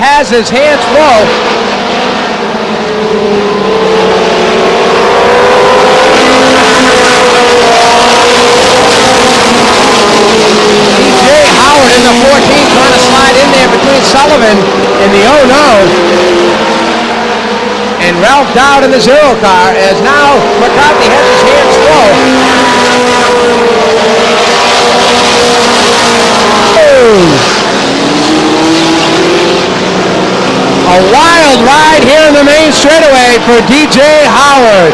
has his hands full. DJ Howard in the 14 trying to slide in there between Sullivan and the Oh No. And Ralph Dowd in the 0 car as now McCarthy has his hands full. A wild ride here in the main straightaway for DJ Howard.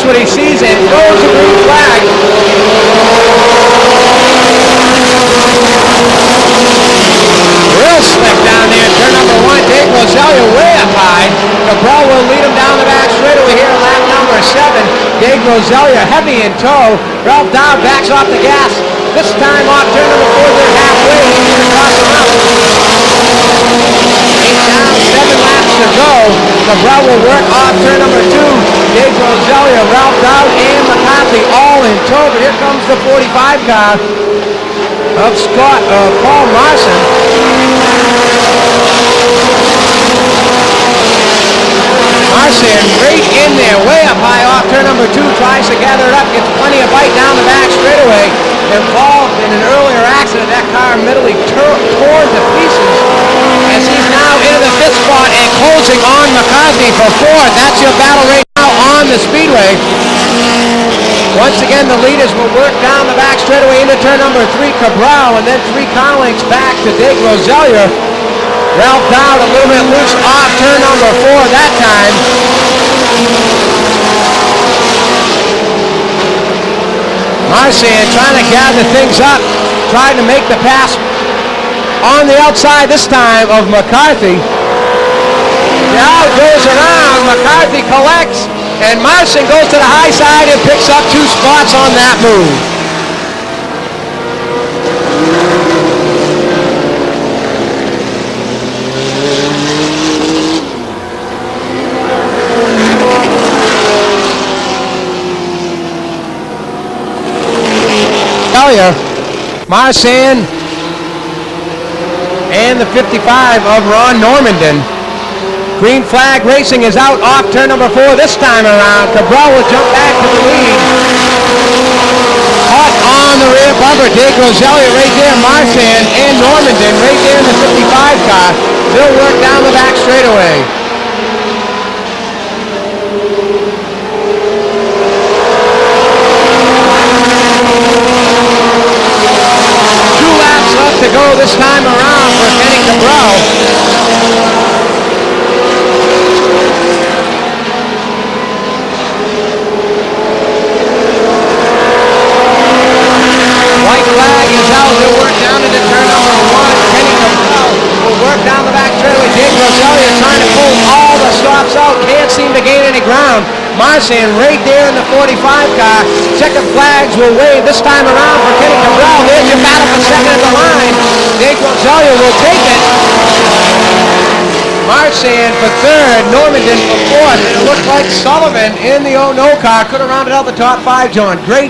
What he sees and throws a green flag. Real slick down there in turn number 1. Dave Rosalia way up high. Cabral will lead him down the back straightaway here in lap number 7. Dave Rosalia heavy in tow. Ralph Dowd backs off the gas. This time off turn number 4. They're halfway. He's across the mountain. 8 down, 7 laps to go. Cabral will work off turn number 2. Dave Rosalia, Ralph Dowd, and McCarthy all in tow. But here comes the 45 car of Paul Marson. Marson right in there, way up high off turn number 2, tries to gather it up, gets plenty of bite down the back straightaway. Involved in an earlier accident, that car mentally torn to pieces as he's now into the 5th spot and closing on McCarthy for 4th. That's your battle right now on the speedway. Once again, the leaders will work down the back straightaway into turn number 3, Cabral, and then 3 car lengths back to Dave Rosalia. Ralph Dowd a little bit loose off turn number 4 that time. Marsan trying to gather things up, trying to make the pass on the outside this time of McCarthy. Now it goes around, McCarthy collects, and Marsan goes to the high side and picks up 2 spots on that move. Marsan and the 55 of Ron Normandin. Green flag racing is out off turn number 4 this time around. Cabral will jump back to the lead. Hot on the rear bumper. Dave Rosalia right there. Marsan and Normandin right there in the 55 car. They'll work down the back straightaway. To go this time around for Kenny Cabral. White flag is out. They'll work down into turn number 1. Kenny Cabral will work down the back straightaway. Dave Rosalia trying to pull all the stops out. Can't seem to gain any ground. Marsan right there in the 45 car. Second flags will wave this time around for Kenny Cabral. There's your battle for second at the line. Dave Rosalia will take it. Marsan for 3rd. Normandin for 4th. And it looked like Sullivan in the Oh No car could have rounded out the top 5, John. Great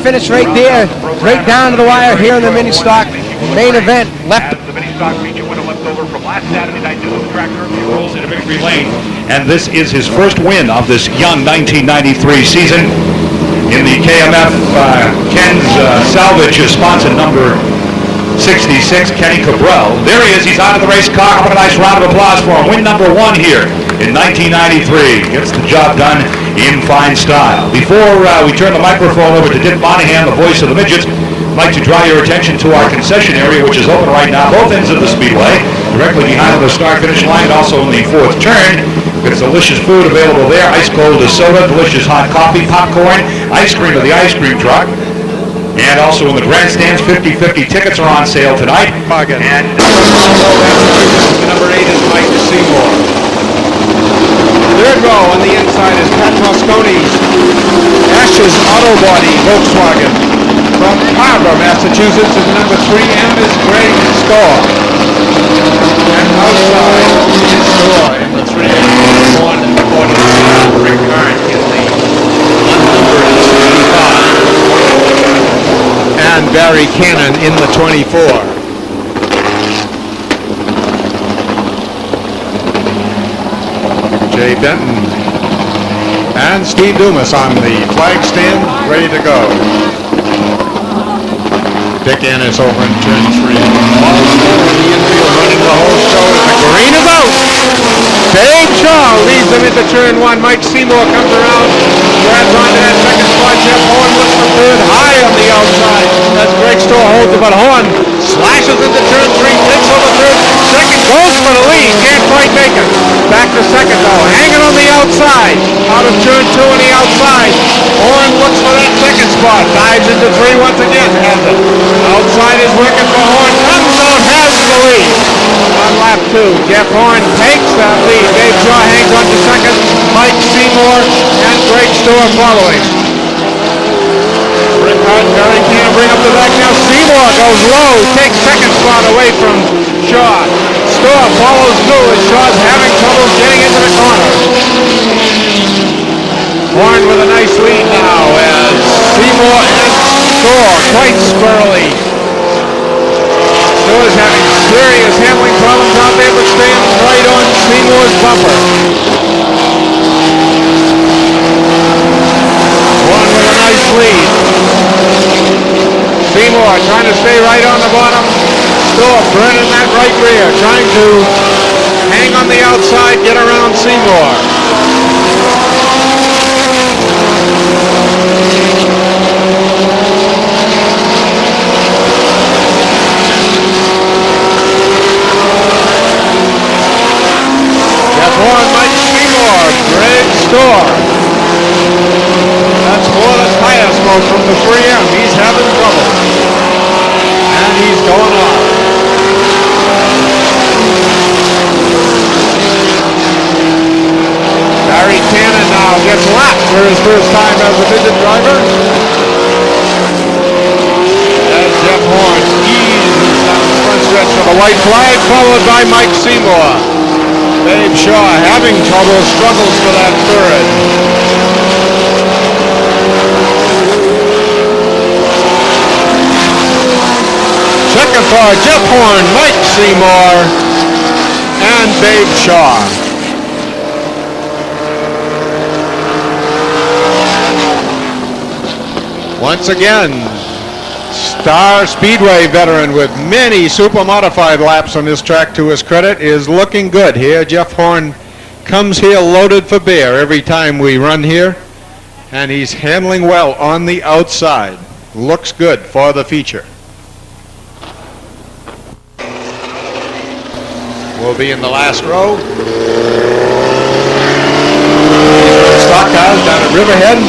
finish right there. Right down to the wire here in the mini stock main event. Left. The mini stock feature winner left over from last Saturday night to the tractor. He rolls into victory lane. And this is his first win of this young 1993 season. In the KMF Ken's Salvage sponsor number 66, Kenny Cabral. There he is. He's out of the race car. Have a nice round of applause for him. Win number 1 here in 1993. Gets the job done in fine style. Before we turn the microphone over to Dick Monahan, the voice of the midgets, I'd like to draw your attention to our concession area, which is open right now, both ends of the speedway, directly behind the start-finish line, and also in the 4th turn. There's delicious food available there, ice cold soda, delicious hot coffee, popcorn, ice cream of the ice cream truck. And also in the grandstands, 50-50 tickets are on sale tonight. And number 8 is Mike Seymour. Third row on the inside is Pat Mosconi's Ashes Auto Body Volkswagen. From Carver, Massachusetts, is number 3M is Greg Storr. And outside is Storr in the 3M 140. Rick Arndt in the unnumbered 65. And Barry Cannon in the 24. Jay Benton and Steve Dumas on the flag stand, ready to go. Dick Ennis over in turn 3. All in the infield running the whole show as the green is out. Dave Shaw leads them into turn 1. Mike Seymour comes around, grabs onto that second spot. Jeff Horn looks for third, high on the outside. That's Greg Storr holds it, but Horn slashes into turn 3, takes over third. Second goes for the lead, can't quite make it. Back to second though, hanging on the outside. Out of turn 2 on the outside. Horn looks for that second spot, dives into 3 once again, has it. Outside is working for Horn, comes out, has the lead. On lap 2, Jeff Horn takes that lead. Dave Shaw hangs on to second, Mike Seymour and Greg Storr following. Rick Hart, Barry Cannon bring up the back now. Seymour goes low, takes second spot away from Shaw. Storr follows through as Shaw's having trouble getting into the corner. Horn with a nice lead now as Seymour and Storr quite squirrely. Storr's having serious handling problems out there, but stands right on Seymour's bumper. Horn with a nice lead. Seymour trying to stay right on the bottom. Storr burning that right rear, trying to hang on the outside, get around Seymour. Jeff Horn, Mike Seymour, Greg Storr. That's Florida's highest smoke from the 3M. He's having trouble. And he's going off. Barry Cannon now gets lapped for his first time as a midget driver. As Jeff Horn eases down the front stretch for the white flag, followed by Mike Seymour. Dave Shaw having trouble, struggles for that third. Checking for Jeff Horn, Mike Seymour, and Dave Shaw. Once again, Star Speedway veteran with many super modified laps on this track to his credit is looking good here. Jeff Horn comes here loaded for bear every time we run here, and he's handling well on the outside. Looks good for the feature. We'll be in the last row. Stock cars down at Riverhead.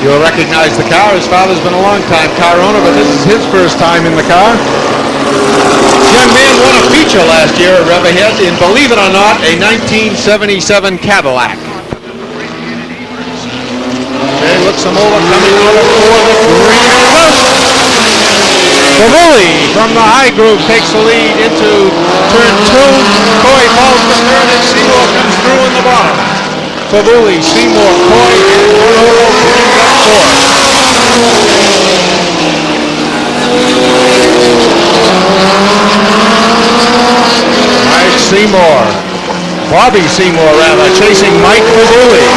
You'll recognize the car. His father's been a long-time car owner, but this is his first time in the car. This young man won a feature last year at Riverhead in, believe it or not, a 1977 Cadillac. Okay, looks some over coming out of the green. Favulli from the high groove takes the lead into turn 2. Coy falls to third and Seymour comes through in the bottom. Favulli, Seymour, Coy, and Cornolo brings up fourth. Mike Seymour, Bobby Seymour rather, chasing Mike Favulli.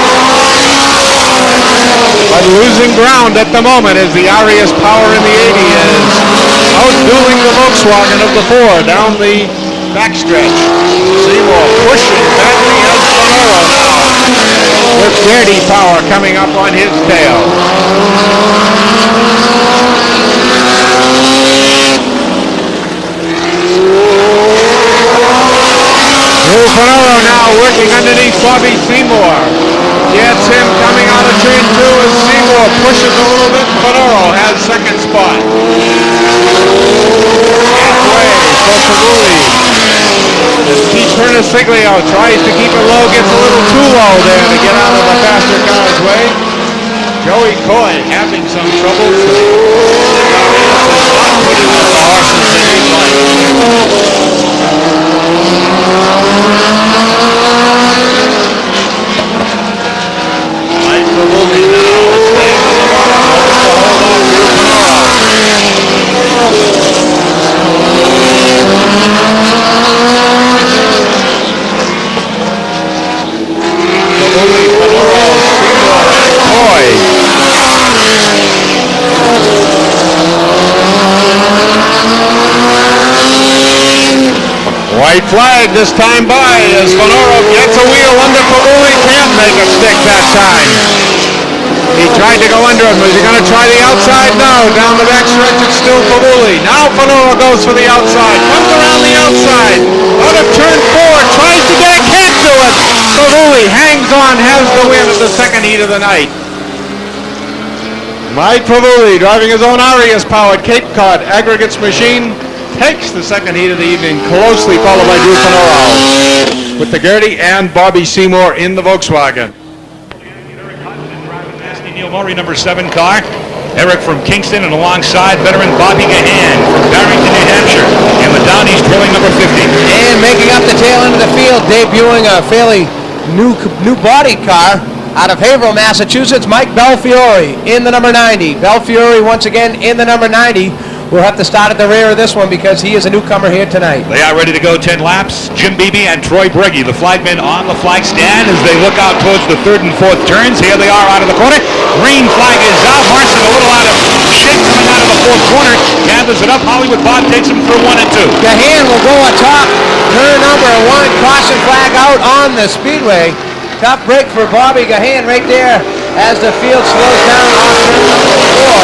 But losing ground at the moment as the Arias power in the 80 is outdueling the Volkswagen of the four down the backstretch. Seymour pushing badly as Bonoro now, with Dirty Power coming up on his tail. Drew Bonoro now working underneath Bobby Seymour. Gets him coming out of turn 2 as Seymour pushes a little bit. Bonoro has second spot. Halfway for Pavuli. Pete Perniciglio tries to keep it low, gets a little too low there to get out of the faster car's way. Joey Coy having some trouble. Not putting the horses that he'd like. Mike Pavuli now is staying on the bottom. Looks to hold on to Bonoro. Pavuli, Bonoro, Seymour, and Coy. White flag this time by as Bonoro gets a wheel under Pavuli, can't make it stick that time. He tried to go under him. Was he going to try the outside? No. Down the backstretch, it's still Pavuli. Now Bonoro goes for the outside. Comes around the outside. Out of turn 4. Tries to get it. Can't do it. Pavuli hangs on, has the win of the second heat of the night. Mike Pavuli, driving his own Arias-powered Cape Cod aggregates machine, takes the second heat of the evening, closely followed by Drew Bonoro, with the Gertie and Bobby Seymour in the Volkswagen. Neil Murray, number 7 car. Eric from Kingston, and alongside veteran Bobby Gahan from Barrington, New Hampshire, in the Downies drilling number 50. And making up the tail end of the field, debuting a fairly new body car out of Haverhill, Massachusetts, Mike Belfiore in the number 90. Belfiore once again in the number 90. We'll have to start at the rear of this one because he is a newcomer here tonight. They are ready to go 10 laps. Jim Beebe and Troy Breggy, the flagmen, on the flag stand as they look out towards the 3rd and 4th turns. Here they are out of the corner. Green flag is out. Marson a little out of shape coming out of the 4th corner. Gathers it up. Hollywood Bob takes him through 1 and 2. Gahan will go atop turn number 1. Caution flag out on the speedway. Tough break for Bobby Gahan right there as the field slows down off turn number 4.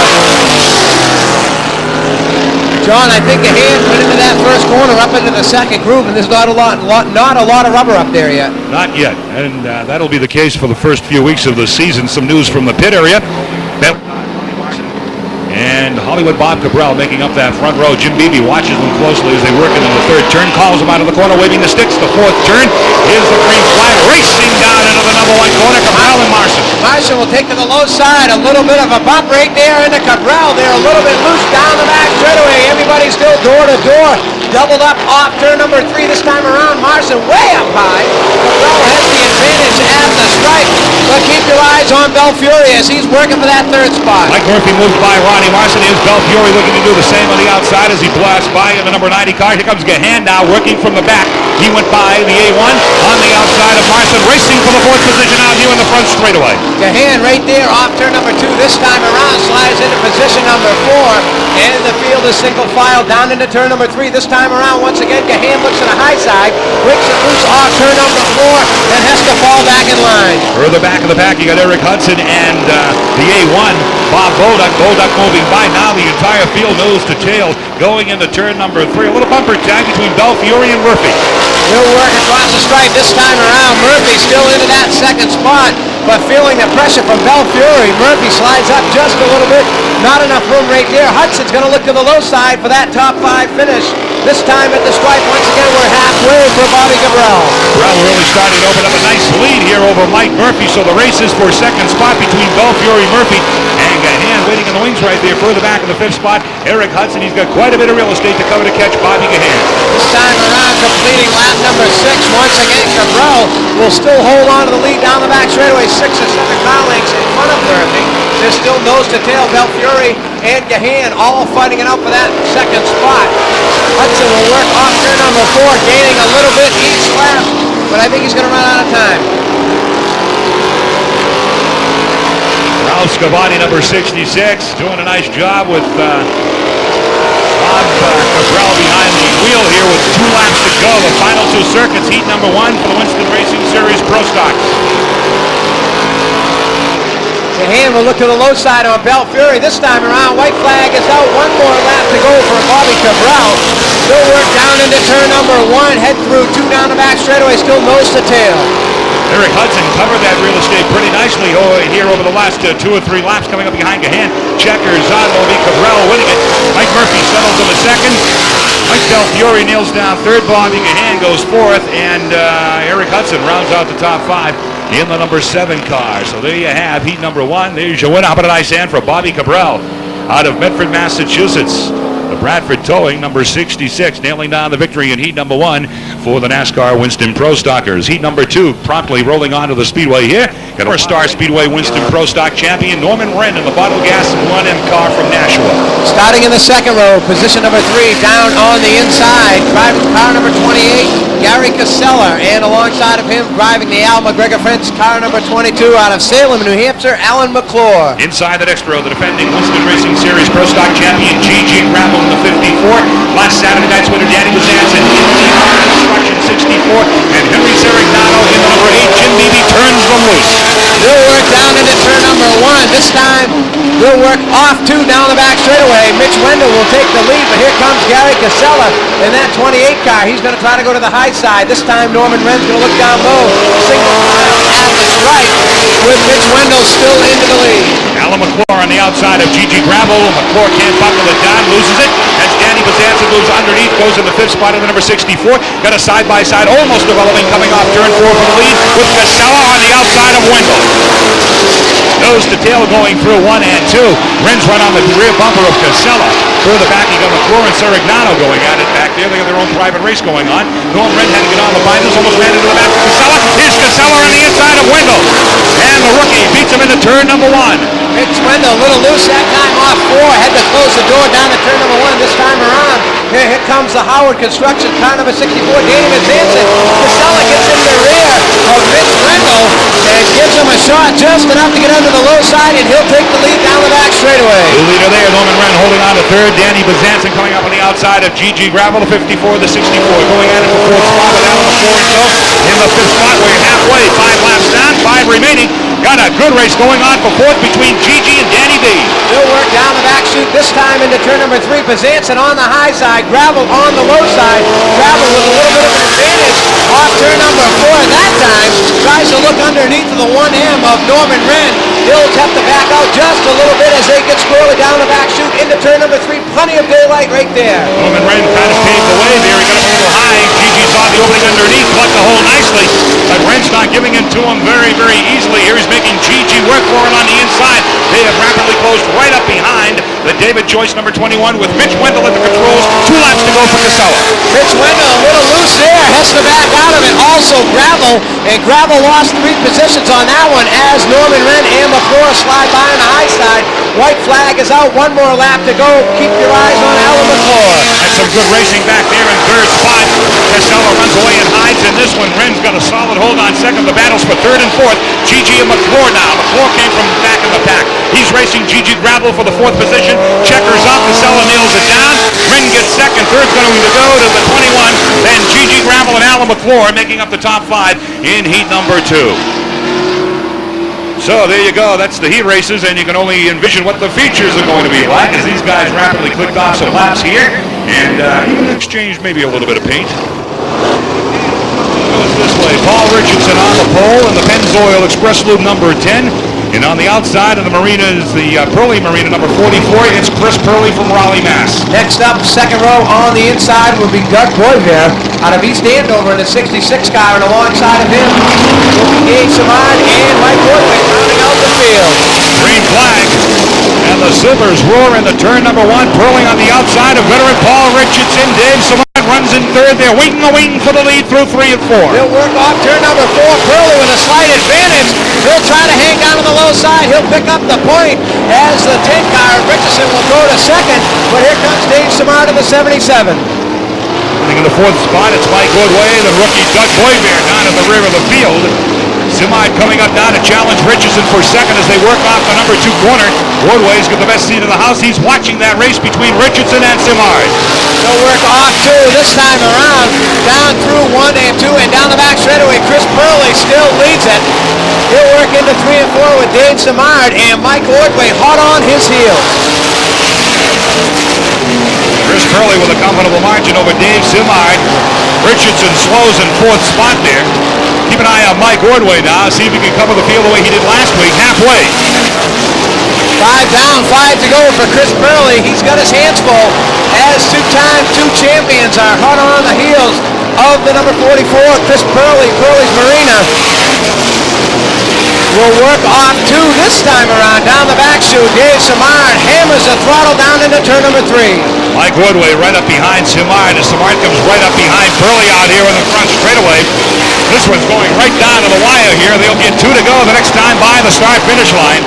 John, I think Gahan went into that first corner up into the second groove, and there's not a lot of rubber up there yet. Not yet, and that'll be the case for the first few weeks of the season. Some news from the pit area. And Hollywood Bob Cabral making up that front row. Jim Beebe watches them closely as they work into the 3rd turn, calls them out of the corner, waving the sticks. The 4th turn, here's the green flag, racing down into the number 1 corner, Cabral and Marson. Marson will take to the low side, a little bit of a bump right there into Cabral. They're a little bit loose down the back straightaway. Everybody's still door to door. Doubled up off turn number 3 this time around. Marson way up high. Cabral has the advantage at the stripe, but keep your eyes on Belfiore as he's working for that 3rd spot. Mike Murphy moves by Ronnie Marson. Here's Belfiore looking to do the same on the outside as he blasts by in the number 90 car. Here comes Gahan now working from the back. He went by the A1 on the outside of Marson, racing for the 4th position out here in the front straightaway. Gahan right there off turn number 2 this time around slides into position number 4, and the field is single file down into turn number 3 this time around. Once again, Gahan looks to the high side, breaks it loose off turn number 4, and has to fall back in line. Further back of the pack, you got Eric Hudson and the A1, Bob Bolduc. Bolduc moving by now. The entire field nose to tail going into turn number 3. A little bumper tag between Belfiore and Murphy. He'll work across the stripe this time around. Murphy still into that 2nd spot, but feeling the pressure from Belfiore. Murphy slides up just a little bit. Not enough room right there. Hudson's going to look to the low side for that top 5 finish. This time at the stripe, once again, we're halfway for Bobby Cabral. Cabral really starting to open up a nice lead here over Mike Murphy, so the race is for 2nd spot between Belfiore, Murphy, and Gahan waiting in the wings right there. Further back in the 5th spot, Eric Hudson. He's got quite a bit of real estate to cover to catch Bobby Gahan. This time around, completing lap number 6. Once again, Cabral will still hold on to the lead down the back straightaway, 6 or 7 car lengths in front of Murphy. They're still nose to tail. Belfiore and Gahan all fighting it out for that 2nd spot. Hudson will work off turn number 4, gaining a little bit each lap, but I think he's going to run out of time. Ralph Scavati, number 66, doing a nice job with 5 Cabral behind the wheel here with 2 laps to go. The final 2 circuits, heat number 1 for the Winston Racing Series Pro Stock. Hand will look to the low side on Belt Fury. This time around, white flag is out. 1 more lap to go for Bobby Cabral. Still work down into turn number 1. Head through 2 down the back straightaway. Still nose to tail. Eric Hudson covered that real estate pretty nicely here over the last 2 or 3 laps coming up behind Gahan. Checkers on Bobby Cabral winning it. Mike Murphy settles in the second. Mike Del Fiore nails down third. Bobby Gahan goes fourth. And Eric Hudson rounds out the top 5 in the number 7 car. So there you have heat number 1. There's your winner. How about a nice hand for Bobby Cabral out of Medford, Massachusetts. The Bradford Towing, number 66, nailing down the victory in heat number 1 for the NASCAR Winston Pro Stockers. Heat number 2 promptly rolling onto the speedway here. Got our Star Speedway Winston Pro Stock champion Norman Wren in the bottle gas 1M car from Nashua. Starting in the second row, position number 3, down on the inside, driving car number 28, Gary Casella, and alongside of him, driving the Al McGregor Fence car number 22 out of Salem, New Hampshire, Alan McClure. Inside the next row, the defending Winston Racing Series Pro Stock champion G.G. Gravel in the 54. Last Saturday night's winner, Danny Bazanson in the Construction 64. And Henry Serignato in the number 8. Jim Beebe turns them loose. They'll work down into turn number 1. This time, they'll work off 2 down the back straightaway. Mitch Wendell will take the lead, but here comes Gary Casella in that 28 car. He's going to try to go to the high side. This time, Norman Wren's going to look down low. Single file at the stripe with Mitch Wendell still into the lead. Alan McClure on the outside of G.G. Gravel. McClure can't buckle it down, loses it. As Danny Bazanson moves underneath, goes in the 5th spot in the number 64. Got a side-by-side almost developing coming off turn 4 for the lead with Casella on the outside of Wendell. Nose to tail going through 1 and 2. Wren's run on the rear bumper of Casella. Further back, you got McClure and Serignato going at it back there. They got their own private race going on. Norm Wren had to get on the binders, almost ran into the back of Casella. Here's Casella on the inside of Wendell. And the rookie beats him into turn number 1. Mitch Wendell, a little loose that time off 4. Had to close the door down to turn number 1 this time around. Here comes the Howard Construction car number 64, Danny Bazanson. Casella gets in the rear of Mitch Wendell and gives him a shot just enough to get under the low side, and he'll take the lead down the back straightaway. The leader there, Norman Wren holding on to third. Danny Bazanson coming up on the outside of G.G. Gravel, the 54, the 64. Going at it for 4th spot with Alan McClure and so in the 5th spot. We're halfway, 5 laps down, 5 remaining. Got a good race going on for 4th between G.G. and Danny B. They'll work down the back chute this time into turn number 3. Bazanson on the high side, Gravel on the low side. Gravel with a little bit of an advantage off turn number 4 that time. Tries to look underneath of the 1M of Norman Wren. He'll have to back out just a little bit as they get squirrely down the back chute into turn number 3. Plenty of daylight right there. Norman Wren kind of paved the way there. He got up a little high. G.G. saw the opening underneath, plugged the hole nicely. But Wren's not giving it to him very, very easily. Here he's making G.G. work for it on the inside. They have rapidly closed right up behind the David Joyce number 21 with Mitch Wendell at the controls. 2 laps to go for Casella. Mitch Wendell a little loose there, has to back out of it. Also Gravel, and Gravel lost 3 positions on that one as Norman Wren and McClure slide by on the high side. White flag is out, 1 more lap to go. Keep your eyes on Alan McClure. That's some good racing back there in 3rd spot. Casella runs away and hides in this one. Wren's got a solid hold on 2nd. The battles for 3rd and 4th. G.G. and McClure now. McClure came from back in the pack. He's racing G.G. Gravel for the 4th position. Checkers up. Casella nails it down. Wren gets 2nd. 3rd's going to go to the 21. Then G.G. Gravel and Alan McClure making up the top 5 in heat number 2. So there you go. That's the heat races, and you can only envision what the features are going to be like as these guys rapidly clicked off some laps here and even exchanged maybe a little bit of paint. Goes this way. Paul Richardson on the pole in the Pennzoil Express Lube number 10. And on the outside of the marina is the Purley Marina number 44. It's Chris Purley from Raleigh, Mass. Next up, second row on the inside will be Doug Boyver out of East Andover in the 66 car, and alongside of him will be Dave Samad and Mike Woodway rounding out the field. Green flag. And the Silvers roar into turn number 1. Purley on the outside of veteran Paul Richardson. Dave Samad runs in 3rd. They're waiting for the lead through 3 and 4. He'll work off turn number 4. Purley with a slight advantage. He'll try to hang down on the low side. He'll pick up the point as the 10 car. Richardson will go to 2nd, but here comes Dave Samad in the 77. Running in the 4th spot, it's Mike Woodway, the rookie Doug Boyver down at the rear of the field. Simard coming up now to challenge Richardson for second as they work off the number 2 corner. Wardway's got the best seat in the house. He's watching that race between Richardson and Simard. They'll work off 2 this time around. Down through 1 and 2 and down the back straightaway. Chris Purley still leads it. He'll work into 3 and 4 with Dave Simard and Mike Ordway hot on his heels. Chris Purley with a comfortable margin over Dave Simard. Richardson slows in 4th spot there. Keep an eye on Mike Ordway now. See if he can cover the field the way he did last week. Halfway. 5 down, 5 to go for Chris Purley. He's got his hands full as 2-time 2 champions are hot on the heels of the number 44, Chris Purley, Purley's Marina. Will work off 2 this time around. Down the back chute, Dave Simard hammers the throttle down into turn number 3. Mike Woodway right up behind Simard as Simard comes right up behind Purley out here in the front straightaway. This one's going right down to the wire here. They'll get 2 to go the next time by the start-finish line.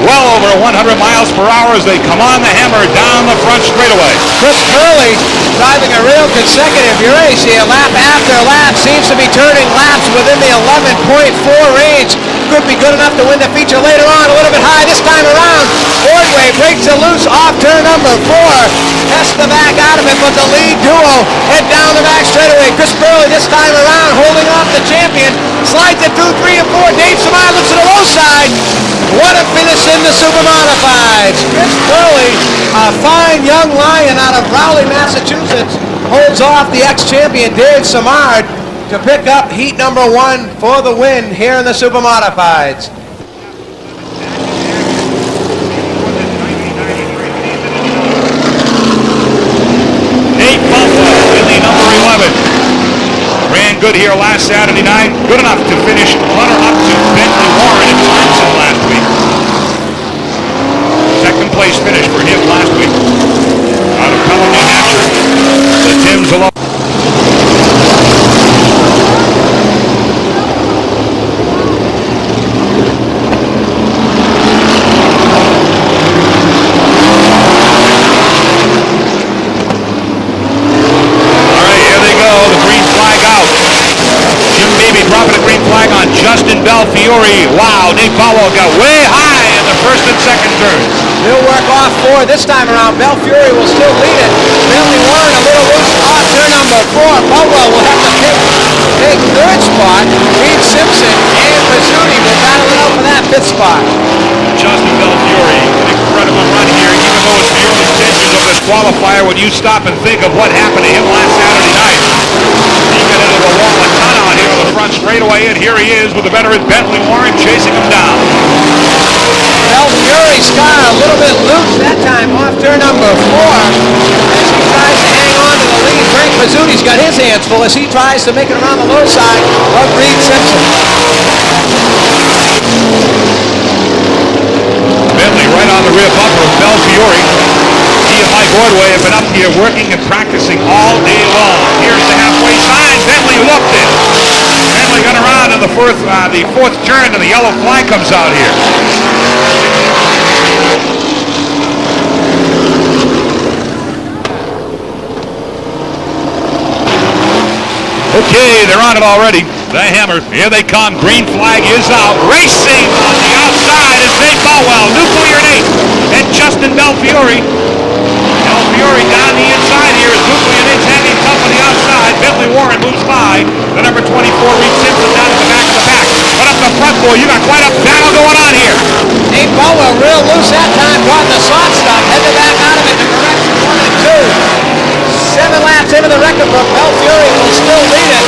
Well over 100 miles per hour as they come on the hammer down the front straightaway. Chris Purley driving a real consecutive race here. Lap after lap seems to be turning laps within the 11.4 range. Could be good enough to win the feature later on. A little bit high this time around. Ordway breaks it loose off turn number 4. Tests the back out of it, but the lead duo head down the back straightaway. Chris Purley this time around holding off the champion. Slides it through 3 and 4. Dave Simard looks to the low side. What a finish in the Super Modifieds. Chris Purley, a fine young lion out of Rowley, Massachusetts, holds off the ex-champion Dave Simard to pick up heat number 1 for the win here in the Super Modifieds. Nate Baldwin in the number 11. Ran good here last Saturday night. Good enough to finish runner up to Bentley Warren and Thompson last week. Second place finish for him last week. Out of Pelham, New Hampshire. The Tims alone. Justin Belfiore. Wow, Nate Baldwin got way high in the first and second turns. They'll work off 4 this time around. Belfiore will still lead it. Bentley Warren a little loose off turn number 4. Baldwin will have to take 3rd spot. Reed Simpson and Pizzuti will battle it out for that 5th spot. Justin Belfiore, an incredible run here, even though it's the early stages of this qualifier. When you stop and think of what happened to him last Saturday night, he got into the wall a ton out here on the front straightaway, and here he is with the veteran Bentley Warren chasing him down. Belfiore's car a little bit loose that time off turn number 4 as he tries to hang on to the lead. Frank Pizzuti's got his hands full as he tries to make it around the low side of Reed Simpson. Bentley right on the rear bumper of Belfiore. He and Mike Ordway have been up here working and practicing all day long. Here's the halfway sign. Bentley looked it. Bentley got around in the 4th turn, and the yellow flag comes out here. Okay, they're on it already. The hammer. Here they come. Green flag is out. Racing on the outside is Nate Baldwin. Nuclear Nate and Justin Belfiore. Belfiore down the inside here is Nuclear Nate's hanging tough on the outside. Bentley Warren moves by. The number 24, Reed Simpson, down at the back of the pack. But up the front, boy, you got quite a battle going on here. Nate Baldwin real loose that time. Got the soft stop. Headed back out of it to correction 1 and 2. 7 laps into the record book. Belfiore will still lead it.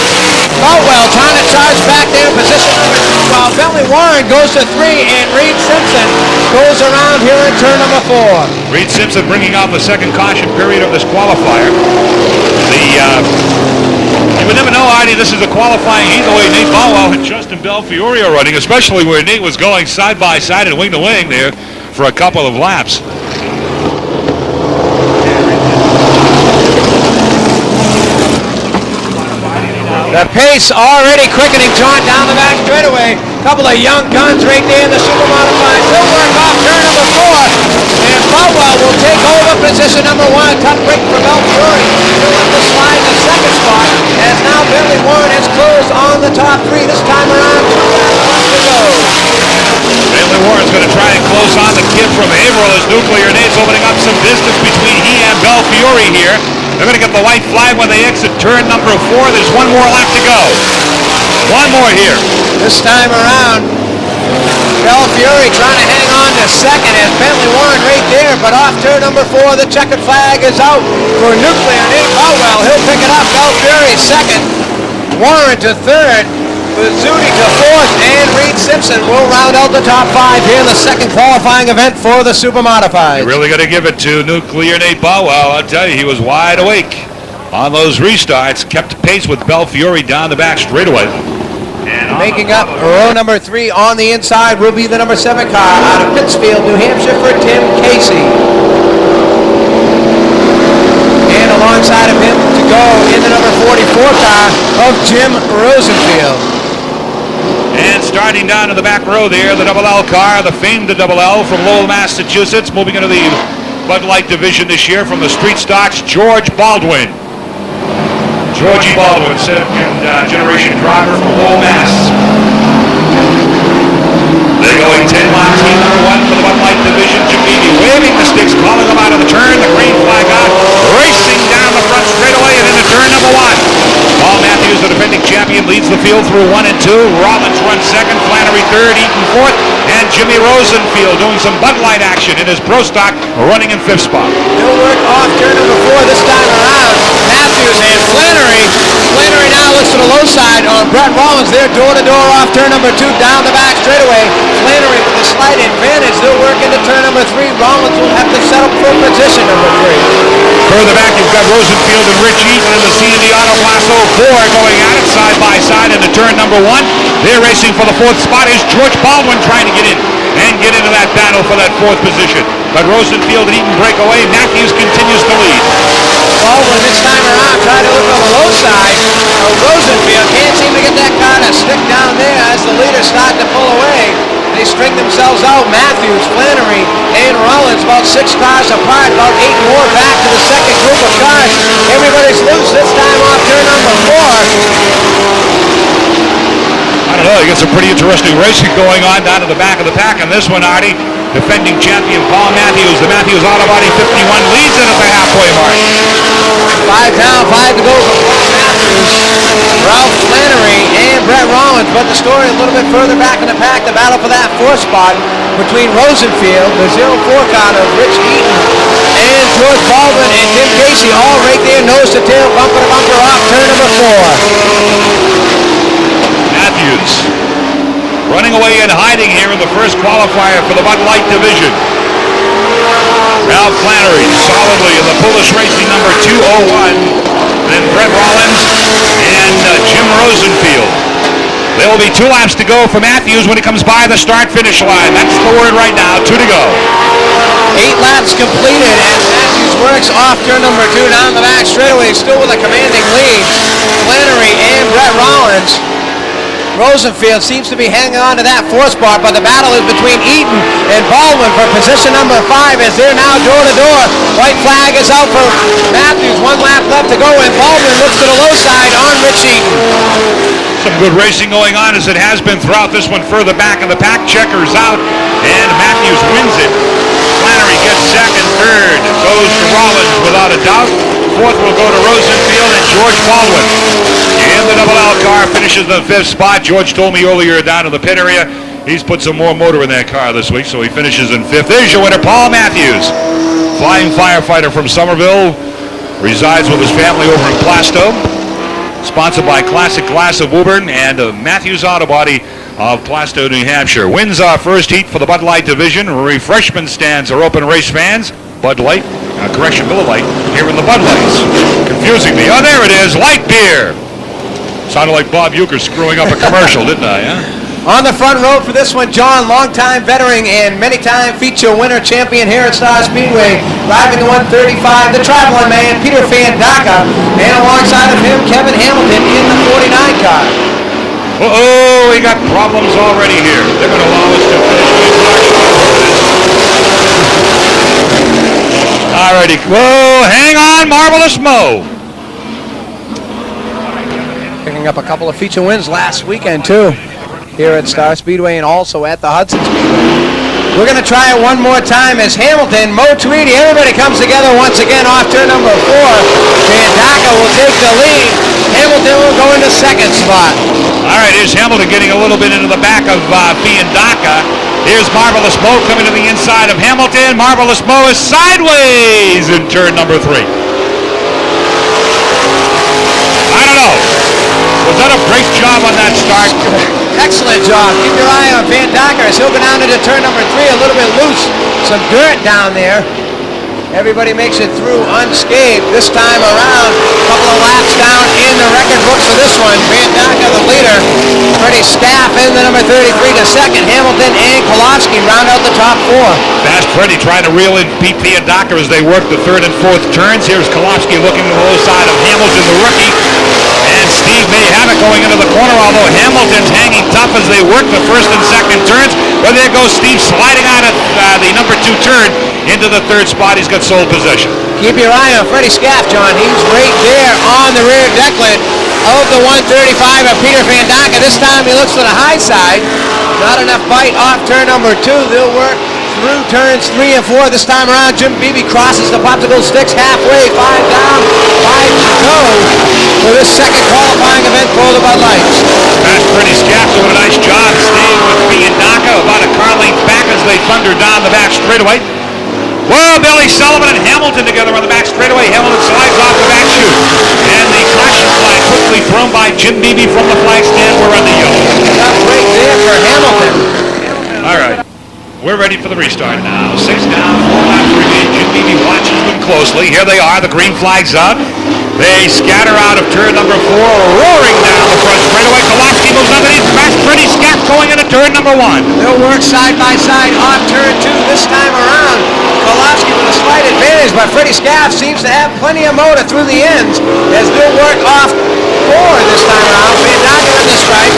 Baldwin trying to charge back there in position number 2 while Bentley Warren goes to 3 and Reed Simpson goes around here in turn number 4. Reed Simpson bringing off the second caution period of this qualifier. You would never know, Artie, this is a qualifying heat the way Nate Baldwin and Justin Belfiore are running, especially where Nate was going side by side and wing to wing there for a couple of laps. The pace already quickening, John, down the back straightaway. Couple of young guns right there in the Super Modified. They'll work off turn number 4. And Baldwin will take over position number 1. Tough break for Belfiore. He'll have to slide the 2nd spot as now Bentley Warren has closed on the top 3. This time around, 2 laps. going to try and close on the kid from Haverhill as Nuclear Nate's opening up some distance between he and Belfiore here. They're going to get the white flag when they exit turn number 4. There's one more lap to go. One more here. This time around, Belfiore trying to hang on to second as Bentley Warren right there, but off turn number 4, the checkered flag is out for Nuclear Nate. Oh well, he'll pick it up. Belfiore second, Warren to third, Bazzuti to fourth, and Reed Simpson will round out the top 5 here in the second qualifying event for the Super Modified. You really got to give it to Nuclear Nate Bowell. I'll tell you, he was wide awake on those restarts, kept pace with Belfiore down the back straightaway. Making up row number 3 on the inside will be the number 7 car out of Pittsfield, New Hampshire for Tim Casey. And alongside of him to go in the number 44 car of Jim Rosenfield. And starting down to the back row there, the Double L car, the famed Double L from Lowell, Massachusetts, moving into the Bud Light division this year from the street stocks, George Baldwin. Georgie Baldwin, second-generation driver from Lowell, Mass. They're going 10 laps, heat number 1 for the Bud Light division. Jim Beebe waving the sticks, calling them out of the turn. The green flag out, racing down the front straightaway and into turn number 1. Paul Matthews, the defending champion, leads the field through 1 and 2. Rollins runs second, Flannery third, Eaton fourth, and Jimmy Rosenfield doing some Bud Light action in his pro stock, running in 5th spot. He'll work off turn number 4 this time around. Matthews and Flannery. Flannery now looks to the low side on Brett Rollins there, door-to-door off turn number 2, down the back straightaway. Flannery with a slight advantage. They'll work into turn number 3. Rollins will have to settle for position number 3. Further back, you've got Rosenfield and Rich Eaton in the C&D Auto Class 04 going at it side by side into turn number 1. They're racing for the 4th spot. Is George Baldwin trying to get in and get into that battle for that 4th position. But Rosenfield and Eaton break away. Matthews continues to lead. Baldwin this time around trying to look on the low side. Rosenfield can't seem to get that car to stick down there as the leaders start to pull away. They string themselves out. Matthews, Flannery, and Rollins about 6 cars apart, about 8 more back to the second group of cars. Everybody's loose this time off turn number 4. I don't know, you got some pretty interesting racing going on down to the back of the pack. And this one, Artie, defending champion Paul Matthews, the Matthews Auto Body 51, leads it at the halfway mark. 5 down, 5 to go for Paul Matthews, Ralph Flannery, and Brett Rollins. But the story a little bit further back in the pack, the battle for that 4th spot between Rosenfield, the 04 car of Rich Eaton, and George Baldwin and Tim Casey, all right there, nose to tail, bumper to bumper off turn number 4. Matthews running away and hiding here in the first qualifier for the Bud Light division. Ralph Flannery solidly in the Polish Racing number 201. Then Brett Rollins and Jim Rosenfield. There will be 2 laps to go for Matthews when he comes by the start-finish line. That's the word right now, 2 to go. 8 laps completed as Matthews works off turn number 2 down the back straightaway, still with a commanding lead. Flannery and Brett Rollins. Rosenfield seems to be hanging on to that 4th spot, but the battle is between Eaton and Baldwin for position number 5 as they're now door-to-door. White flag is out for Matthews. 1 lap left to go, and Baldwin looks to the low side on Rich Eaton. Some good racing going on as it has been throughout this one. Further back in the pack, checkers out, and Matthews wins it. Flannery gets second, third goes to Rollins without a doubt. 4th will go to Rosenfield and George Baldwin. And the Double L car finishes the 5th spot. George told me earlier down in the pit area, he's put some more motor in that car this week, so he finishes in 5th. There's your winner, Paul Matthews. Flying firefighter from Somerville, resides with his family over in Plasto. Sponsored by Classic Glass of Woburn and Matthews Auto Body of Plasto, New Hampshire. Wins our first heat for the Bud Light division. Refreshment stands are open, race fans. Bud Light, Miller Lite, here in the Bud Lights. Confusing me. Oh, there it is, light beer. Sounded like Bob Euchre screwing up a commercial, didn't I, huh? On the front row for this one, John, longtime veteran and many-time feature winner champion here at Star Speedway, driving the 135, the traveling man, Peter Fandaka, and alongside of him, Kevin Hamilton in the 49 car. Uh-oh, we got problems already here. They're going to allow us to finish. Alrighty, whoa, hang on, Marvelous Mo. Picking up a couple of feature wins last weekend, too, here at Star Speedway and also at the Hudson Speedway. We're going to try it one more time as Hamilton, Mo Tweedy, everybody comes together once again off turn number 4. Van Daka will take the lead. Hamilton will go into second spot. All right, here's Hamilton getting a little bit into the back of Van Daka. Here's Marvelous Mo coming to the inside of Hamilton. Marvelous Mo is sideways in turn number 3. I don't know. Was that a great job on that start? Excellent job. Keep your eye on Van Daka as he'll go down into turn number 3, a little bit loose. Some dirt down there. Everybody makes it through unscathed. This time around, a couple of laps down in the record books for this one. Van Daka, the leader. Freddie Scaff in the number 33 to second. Hamilton and Kolofsky round out the top 4. Fast Freddie trying to reel in Pete Van Daka as they work the third and fourth turns. Here's Kolofsky looking to the low side of Hamilton, the rookie. And Steve may have it going into the corner, although Hamilton's hanging tough as they work the first and second turns. But there goes Steve sliding out of the number 2 turn into the third spot. He's got sole possession. Keep your eye on Freddie Scaff, John. He's right there on the rear decklet of the 135 of Peter Van Daka. This time he looks to the high side. Not enough bite off turn number 2. They'll work through turns 3 and 4. This time around, Jim Beebe crosses the popsicle sticks halfway. 5 down, 5 to go for this second qualifying event for the Bud Lights. Fast Freddie Scaff doing a nice job staying with Van Daka about a car length back as they thunder down the back straightaway. Well, Billy Sullivan and Hamilton together on the back straightaway. Hamilton slides off the back chute. And the caution flag quickly thrown by Jim Beebe from the flag stand. We're on the yellow. Tough break there for Hamilton. All right. We're ready for the restart now. 6 down, 4 laps remain. Jim Beebe watches them closely. Here they are. The green flag's up. They scatter out of turn number 4, roaring down the front straightaway. Kolofsky moves underneath. Fast Freddie Scaff going into turn number 1. They'll work side by side off turn 2 this time around. Kolofsky with a slight advantage, but Freddie Scaff seems to have plenty of motor through the ends as they'll work off 4 this time around. Van Daka in the stripe.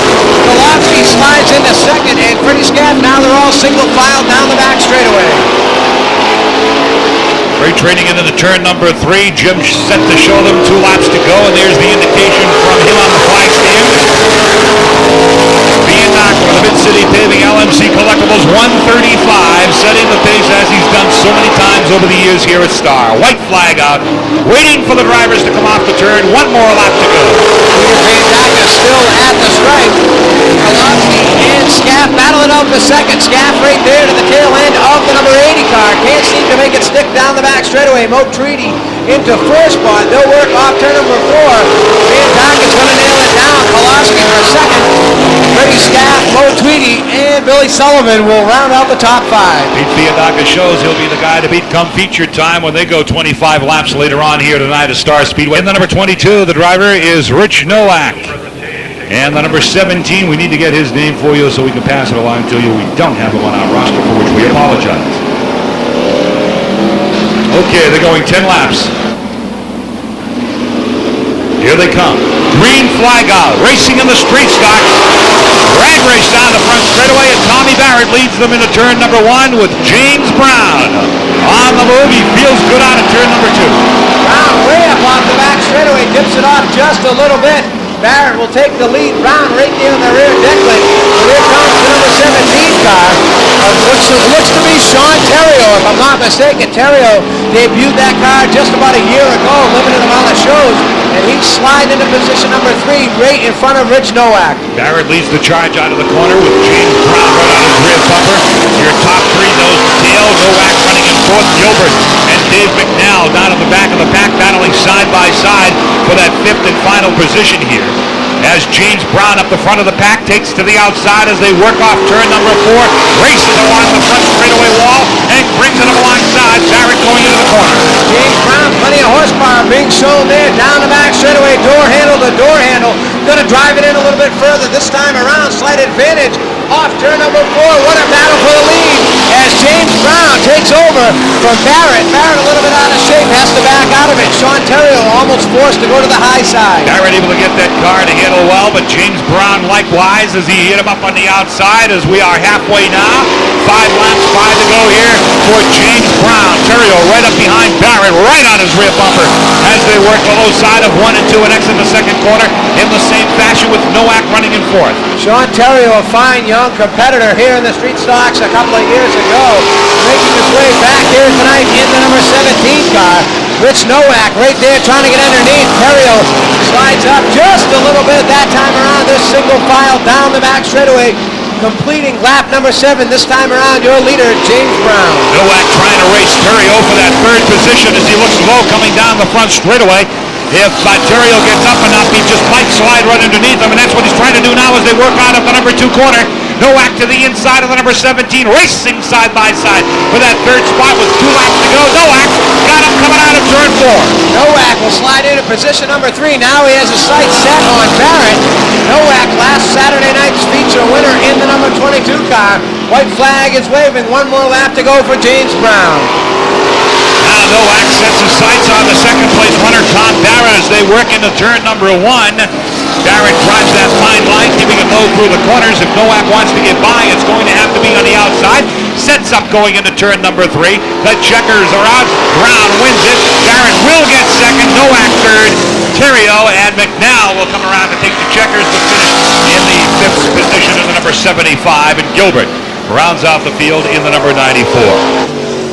Kolofsky slides into second, and Freddie Scaff, now they're all single file down the back straightaway. Freight training into the turn number 3. Jim set to show them 2 laps to go, and there's the indication from him on the flag stand. Van Daka with the Mid-City Paving LMC Collectibles 135, setting the pace as he's done so many times over the years here at Star. White flag out, waiting for the drivers to come off the turn. 1 more lap to go. Van Daka still at the stripe. Kolofsky and Scaff battling out for second. Scaff right there to the tail end of the number 80 car. Can't seem to make it stick down the back straightaway. Mo Tweedy into first spot. They'll work off turn number 4. Van Daka's going to nail it down. Kolofsky for second. Freddie Scaff, Mo Tweedy, and Billy Sullivan will round out the top 5. Pete Van Daka shows he'll be the guy to beat come feature time when they go 25 laps later on here tonight at Star Speedway. And the number 22, the driver, is Rich Nowak. And the number 17, we need to get his name for you so we can pass it along to you. We don't have him on our roster, for which we apologize. Okay, they're going 10 laps. Here they come. Green flag out. Racing in the street stock. Drag race down the front straightaway, and Tommy Barrett leads them into turn number 1 with James Brown on the move. He feels good out of turn number 2. Brown way up off the back straightaway. Dips it off just a little bit. Barrett will take the lead. Brown right there in the rear decklet. And here comes the number 17 car. Looks to be Sean Theriault, if I'm not mistaken. Theriault debuted that car just about a year ago, limited amount of shows, and he's sliding into position number 3 right in front of Rich Nowak. Barrett leads the charge out of the corner with James Brown right on his rear bumper. Your top 3 nose to tail. Nowak running in 4th. Gilbert and Dave McNall down at the back of the pack, battling side by side for that 5th and final position here. As James Brown up the front of the pack takes to the outside as they work off turn number 4, races along the front straightaway wall and brings it up alongside. Barrett going into the corner. James Brown, plenty of horsepower being shown there down the back straightaway, door handle to door handle. Going to drive it in a little bit further this time around. Slight advantage off turn number 4. What a battle for the lead as James Brown takes over from Barrett. Barrett a little bit out of shape, has to back out of it. Sean Theriault almost forced to go to the high side. Barrett able to get that car to handle well, but James Brown likewise as he hit him up on the outside as we are halfway now. 5 laps, 5 to go here for James Brown. Theriault right up behind Barrett, right on his rear bumper as they work the low side of 1 and 2 and exit the second corner in the same fashion with Nowak running in 4th. Sean Theriault, a fine young competitor here in the street stocks a couple of years to go. Making his way back here tonight in the number 17 car. Rich Nowak right there trying to get underneath. Terrio slides up just a little bit that time around. This single file down the back straightaway. Completing lap number 7 this time around, your leader, James Brown. Nowak trying to race Terrio for that third position as he looks low coming down the front straightaway. If Terrio gets up enough, he just might slide right underneath him, and that's what he's trying to do now as they work out of the number 2 corner. Nowak to the inside of the number 17, racing side by side for that third spot with 2 laps to go. Nowak got him coming out of turn 4. Nowak will slide into position number 3. Now he has his sights set on Barrett. Nowak, last Saturday night's feature winner in the number 22 car. White flag is waving. 1 more lap to go for James Brown. Now Nowak sets his sights on the second place runner, Tom Barrett, as they work into turn number 1. Barrett drives that fine line, keeping it low through the corners. If Nowak wants to get by, it's going to have to be on the outside. Sets up going into turn number 3. The checkers are out. Brown wins it. Barrett will get second. Nowak third. Terrio and McNall will come around to take the checkers to finish in the 5th position in the number 75. And Gilbert rounds out the field in the number 94.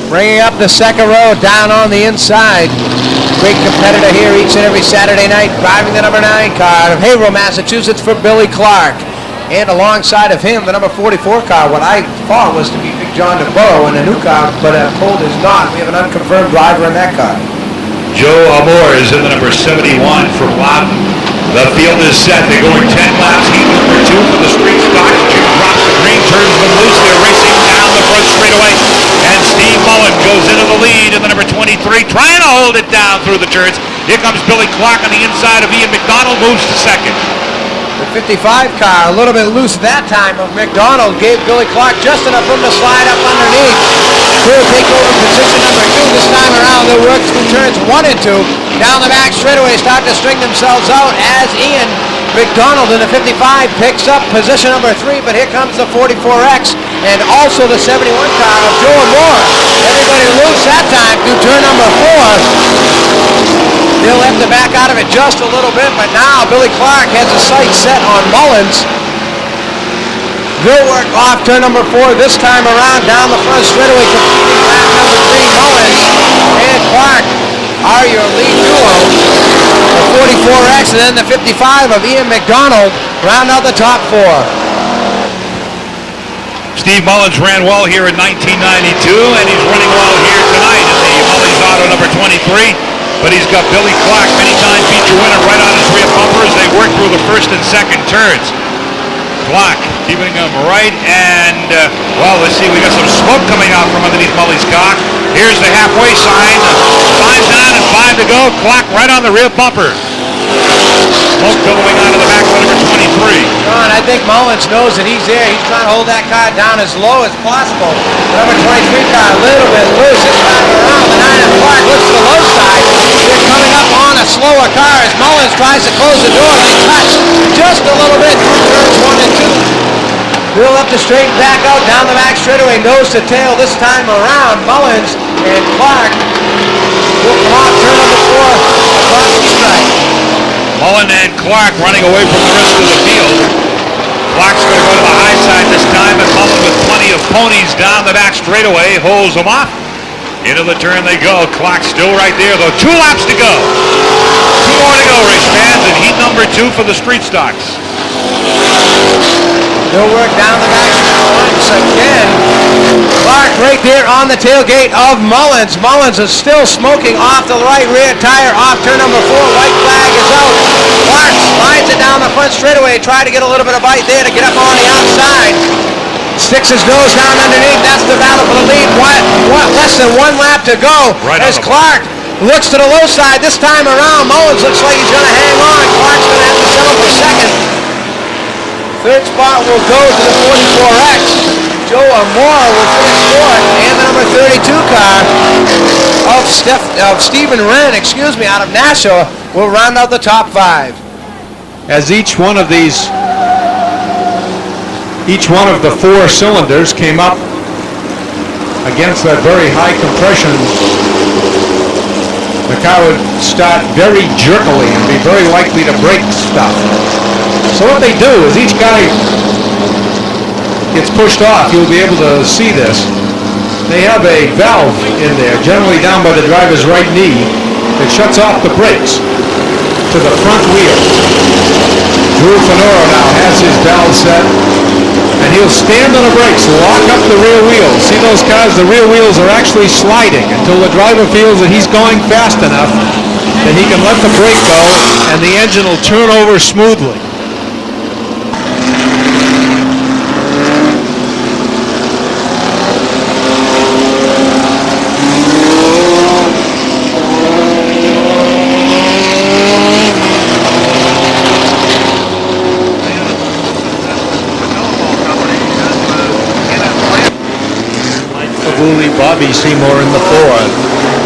Bringing up the second row down on the inside. Great competitor here each and every Saturday night, driving the number 9 car out of Haverhill, Massachusetts for Billy Clark. And alongside of him, the number 44 car, what I thought was to be Big John DeBow in a new car, but I'm told is not. We have an unconfirmed driver in that car. Joe Amore is in the number 71 for Baldwin. The field is set. They're going 10 laps. Heat number 2 for the street stock. Jim drops the green, turns them loose. They're racing down the front straightaway. And Steve Mullen goes into the lead in the number 23, trying to hold it down through the turns. Here comes Billy Clark on the inside of Ian McDonald, moves to second. The 55 car, a little bit loose that time of McDonald, gave Billy Clark just enough room to slide up underneath. He'll take over position number 2 this time around. They'll work through turns 1 and 2. Down the back straightaway, start to string themselves out as Ian McDonald in the 55 picks up position number 3, but here comes the 44X and also the 71 car of Joe Moore. Everybody loose that time through turn number 4. They'll have to back out of it just a little bit, but now Billy Clark has his sights set on Mullins. They'll work off turn number 4 this time around down the front straightaway, completing lap number 3. Mullins and Clark are your lead duo. The 44X and then the 55 of Ian McDonald round out the top 4. Steve Mullins ran well here in 1992, and he's running well here tonight in the Mullins Auto number 23. But he's got Billy Clark, many-time feature winner, right on his rear bumper as they work through the first and second turns. Clark keeping him right, and, well, let's see, we got some smoke coming out from underneath Mully's car. Here's the halfway sign. 5 down and 5 to go. Clark right on the rear bumper. Smoke billowing out of the back of number 23. John, I think Mullins knows that he's there. He's trying to hold that car down as low as possible. The number 23 car a little bit loose this time around. The 9 of Clark looks to the low side. They're coming up on a slower car as Mullins tries to close the door. They touch just a little bit through turns 1 and 2. They'll have to straighten back out down the back straightaway, nose to tail this time around. Mullins and Clark will come off turn number 4 across the stripe. Mullen and Clark running away from the rest of the field. Clark's going to go to the high side this time, and Mullen with plenty of ponies down the back straightaway holds them off. Into the turn they go. Clark still right there, though. 2 laps to go. 2 more to go, race fans, and heat number 2 for the street stocks. They'll work down the back once again. Clark right there on the tailgate of Mullins. Mullins is still smoking off the right rear tire off turn number 4. White flag is out. Clark slides it down the front straightaway. Try to get a little bit of bite there to get up on the outside. Sticks his nose down underneath. That's the battle for the lead. Less than 1 lap to go right as Clark looks to the low side this time around. Mullins looks like he's going to hang on. Clark's going to have to settle for second. Third spot will go to the 44X. Joe Amore will finish 4th, and the number 32 car of Stephen Wren, out of Nashua, will round out the top 5. As each one of the 4 cylinders came up against that very high compression, the car would start very jerkily and be very likely to break stuff. So what they do is each guy gets pushed off. You'll be able to see this. they have a valve in there, generally down by the driver's right knee, that shuts off the brakes to the front wheel. Drew Finora now has his valve set, and he'll stand on the brakes, lock up the rear wheels. See those cars? The rear wheels are actually sliding until the driver feels that he's going fast enough that he can let the brake go, and the engine will turn over smoothly. Bobby Seymour in the fourth,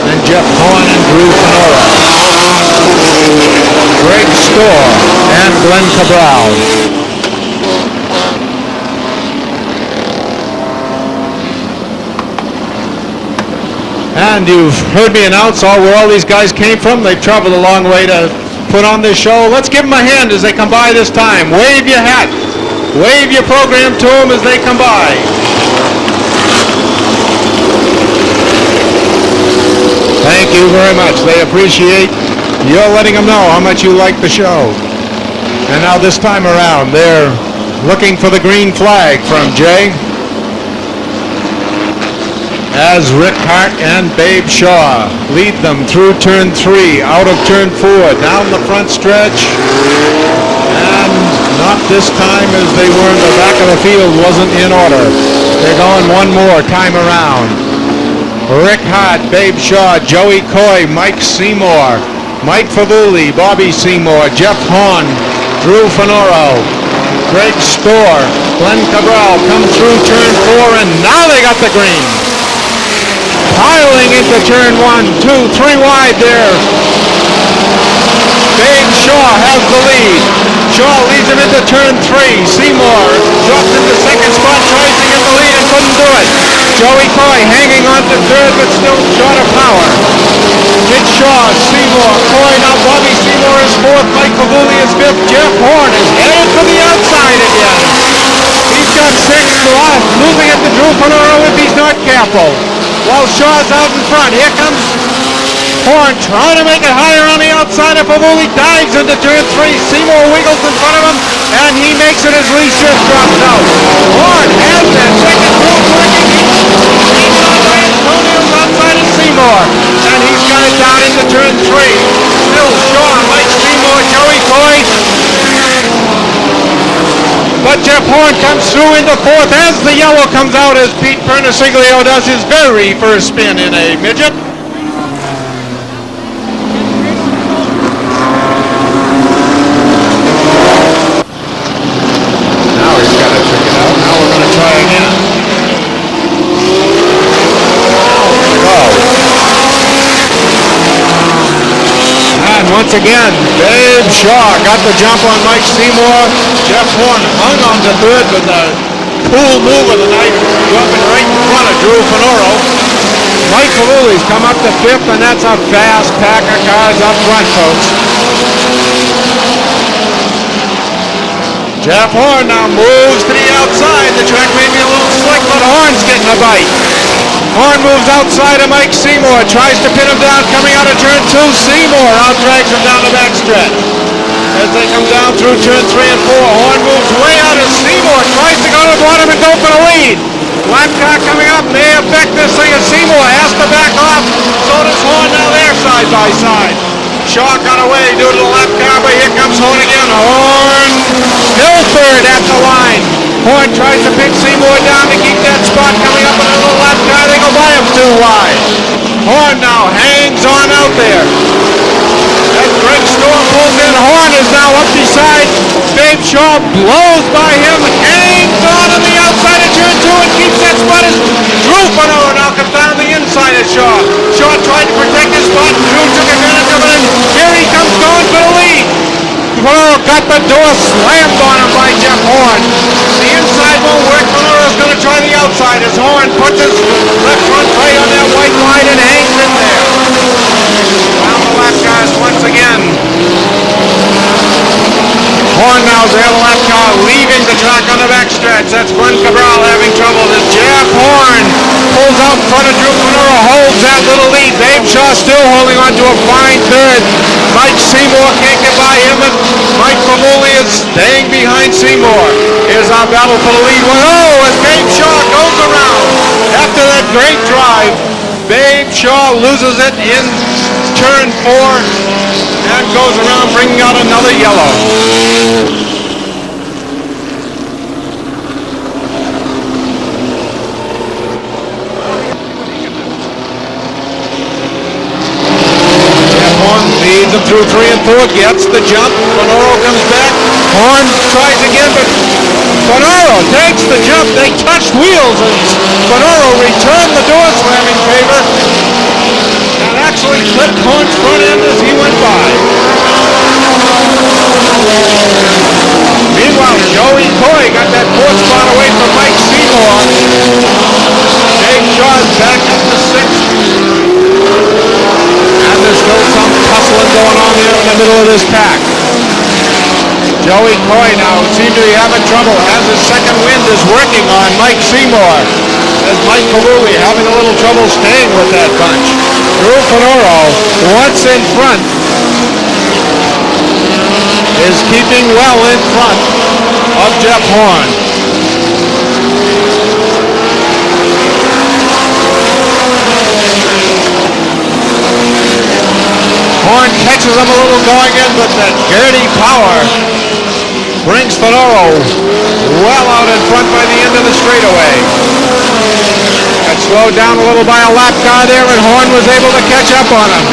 and Jeff Horn and Drew Finora. Greg Storr and Glenn Cabral. And you've heard me announce where all these guys came from. They've traveled a long way to put on this show. Let's give them a hand as they come by this time. Wave your hat. Wave your program to them as they come by. Thank you very much. They appreciate your letting them know how much you like the show. And now this time around, they're looking for the green flag from Jay, as Rick Hart and Babe Shaw lead them through turn 3, out of turn 4, down the front stretch. And not this time, as they were in the back of the field, wasn't in order. They're going one more time around. Rick Hart, Babe Shaw, Joey Coy, Mike Seymour, Mike Favuli, Bobby Seymour, Jeff Horn, Drew Finora, Greg Storr, Glenn Cabral come through turn 4, and now they got the green. Piling into turn 1, 2, 3 wide there. Babe Shaw has the lead. Shaw leads him into turn 3. Seymour drops into second spot, tries to get the lead and couldn't do it. Joey Coy hanging on to third, but still short of power. It's Shaw, Seymour, Coy, now Bobby Seymour is fourth, Mike Favuli is fifth, Jeff Horn is headed for the outside again. He's got sixth left, losing it to Drew Finora if he's not careful. While Shaw's out in front, here comes Horn trying to make it higher on the outside of Favuli, dives into turn 3. Seymour wiggles in front of him, and he makes it as Lee Schiff drops out. Horn has that second move working. He's on Antonio's outside of Seymour, and he's got it down into turn 3. Still Shaw, Mike Seymour, Joey Coy. But Jeff Horn comes through into fourth as the yellow comes out as Pete Pernasiglio does his very first spin in a midget. Once again, Babe Shaw got the jump on Mike Seymour. Jeff Horn hung on to third with a cool move of the night, dropping right in front of Drew Finora. Mike Favuli's come up to fifth, and that's a fast pack of cars up front, folks. Jeff Horn now moves to the outside. The track may be a little slick, but Horn's getting a bite. Horn moves outside of Mike Seymour, tries to pin him down coming out of turn 2. Seymour out-drags him down the backstretch. As they come down through turn 3 and 4, Horn moves way out of Seymour, tries to go to the bottom and go for the lead. Lap car coming up may affect this thing as Seymour has to back off. So does Horn, now they're side by side. Shaw got away due to the lap car, but here comes Horn again. Horn still third at the line. Horn tries to pin Seymour down to keep that spot coming up on a little lap car. They go by him too wide. Horn now hangs on out there. As Greg Storr pulls in, Horn is now up beside Babe Shaw, blows by him, hangs on the outside of turn 2 and keeps that spot as Drew Finora now comes down the inside of Shaw. Shaw tried to protect his spot, Drew took advantage of it, and here he comes going for the lead. Finora got the door slammed on him by Jeff Horn. The inside won't work. Finora's going to try the outside as Horn puts his left front plate on that white line and hangs in there. Down the lap cars once again. Horn now is the other lap car leaving the track on the backstretch. That's Glenn Cabral having trouble as Jeff Horn pulls out out in front of Drew Finora holds that little lead. Babe Shaw still holding on to a fine third. Mike Seymour can't get by him, and Mike Famuli is staying behind Seymour. Here's our battle for the lead. Oh, and Babe Shaw goes around. After that great drive, Babe Shaw loses it in turn 4 and goes around bringing out another yellow. Leads him through 3 and 4, gets the jump. Finora comes back. Horn tries again, but Finora takes the jump. They touched wheels, and Finora returned the door slamming favor and actually clipped Horn's front end as he went by. Meanwhile, Joey Coy got that 4th spot away from Mike Seymour. Dave Shaw's back up to 6th. And there's still some tussling going on here in the middle of this pack. Joey Coy now seems to be having trouble as his second wind is working on Mike Seymour. As Mike Kaluli having a little trouble staying with that bunch. Drew Finora, once in front, is keeping well in front of Jeff Horn. Horn catches him a little going in, but that dirty power brings Finora well out in front by the end of the straightaway. Got slowed down a little by a lap car there, and Horn was able to catch up on him.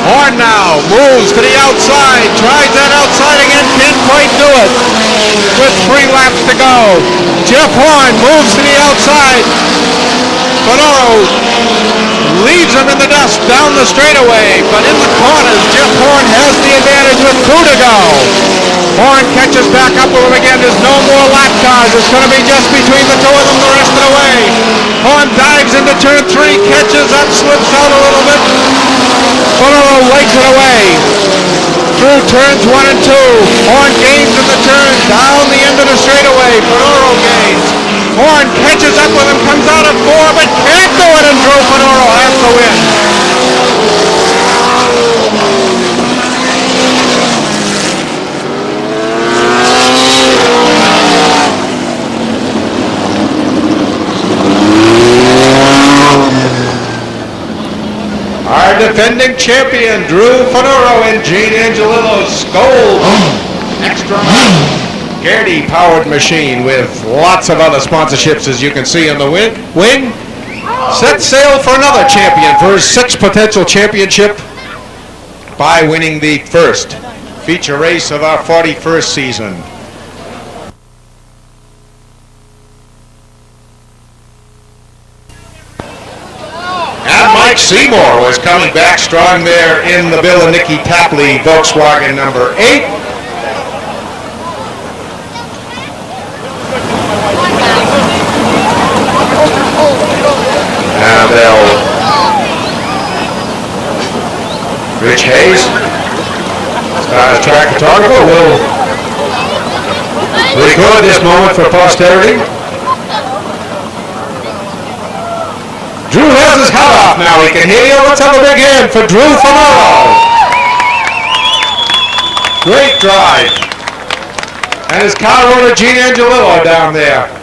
Horn now moves to the outside, tries that outside again, can't quite do it. With 3 laps to go. Jeff Horn moves to the outside. Finora leaves him in the dust down the straightaway, but in the corners, Jeff Horn has the advantage with 2 to go. Horn catches back up with him again. There's no more lap cars. It's going to be just between the 2 of them the rest of the way. Horn dives into turn 3, catches up, slips out a little bit. Finora legs it away. Through turns 1 and 2. Horn gains in the turn, down the end of the straightaway. Finora gains. Horn catches up with him, comes out at 4, but can't do it, and Drew Finora has the win. Our defending champion, Drew Finora, and Gene Angelillo's Gold Extra Garrity powered machine with lots of other sponsorships, as you can see on the wing. Set sail for another champion for his 6th potential championship by winning the first feature race of our 41st season. And Mike Seymour was coming back strong there in the Bill and Nikki Tapley Volkswagen number 8. Rich Hayes, track photographer, will record this moment for posterity. Drew has his hat off now. He can hear you. Let's have a big hand for Drew Finora. Great drive. And his car owner, Gene Angelillo, down there.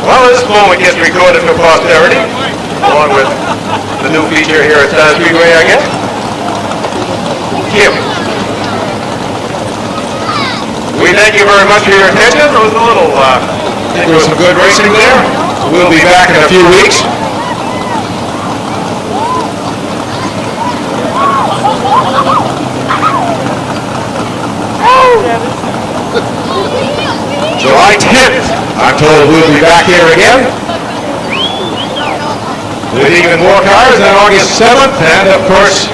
Well, this moment gets recorded for posterity, along with the new feature here at Star Speedway, I guess. Kim. We thank you very much for your attention. It was a little, there was some good racing there. We'll be back in a few weeks. July 10th, I'm told we'll be back here again with even more cars on August 7th, and of course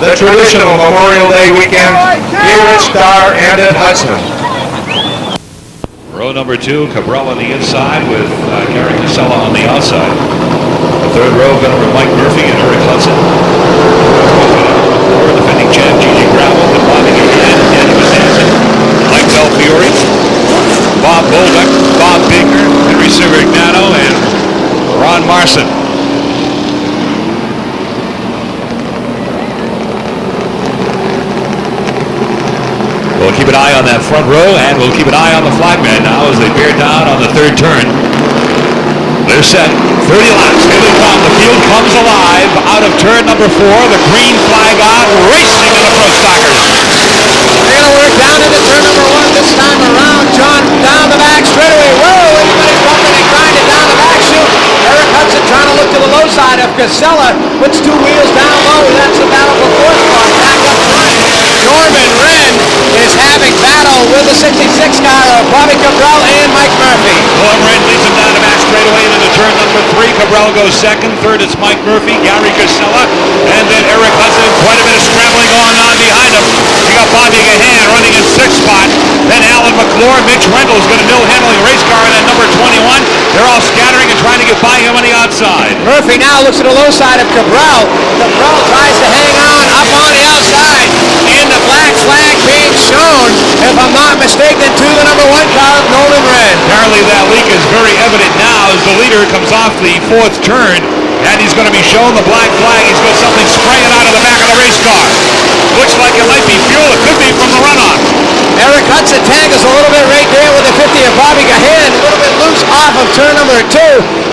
the traditional Memorial Day weekend here at Star and at Hudson. Row number 2, Cabral on the inside with Gary Casella on the outside. The third row going to be Mike Murphy and Eric Hudson. Defending champ Gigi Gravel and Bobby Gahan, Danny Besanza, Mike Belfiore, Bob Bolduc, Bob Baker, Henry Siverignano, and Ron Marson. We'll keep an eye on that front row, and we'll keep an eye on the flagman now as they bear down on the third turn. They're set. 30 laps. Here they come. The field comes alive out of turn number 4. The green flag on, racing in the pro stockers. They're going to work down into turn number 1 this time around. John down the back straightaway. Whoa, everybody's bumping and grinding down the back chute. Eric Hudson trying to look to the low side of Casella. Puts 2 wheels down low. That's the battle for 4th spot. Back up front. Norman Wren is having battle with the 66 car of Bobby Cabral and Mike Murphy. Norman Wren leads him down the back straightaway into turn number 3. Cabral goes second. Third is Mike Murphy, Gary Casella, and then Eric Hudson. Quite a bit of scrambling going on behind him. You got Bobby Gahan running in 6th spot. Then Alan McClure, Mitch Rendell's going to mill handling race car in at number 21. They're all scattering and trying to get by him on the outside. Murphy now looks at the low side of Cabral. Cabral tries to hang on up on the outside. And the black flag being shown, if I'm not mistaken, to the number 1 car of Norman Wren. Apparently that leak is very evident now as the leader comes off the 4th turn, and he's going to be shown the black flag. He's got something spraying out of the back of the race car. Looks like it might be fuel. It could be from the runoff. Eric Hudson tags a little bit right there with the 50 of Bobby Gahan. A little bit loose off of turn number 2.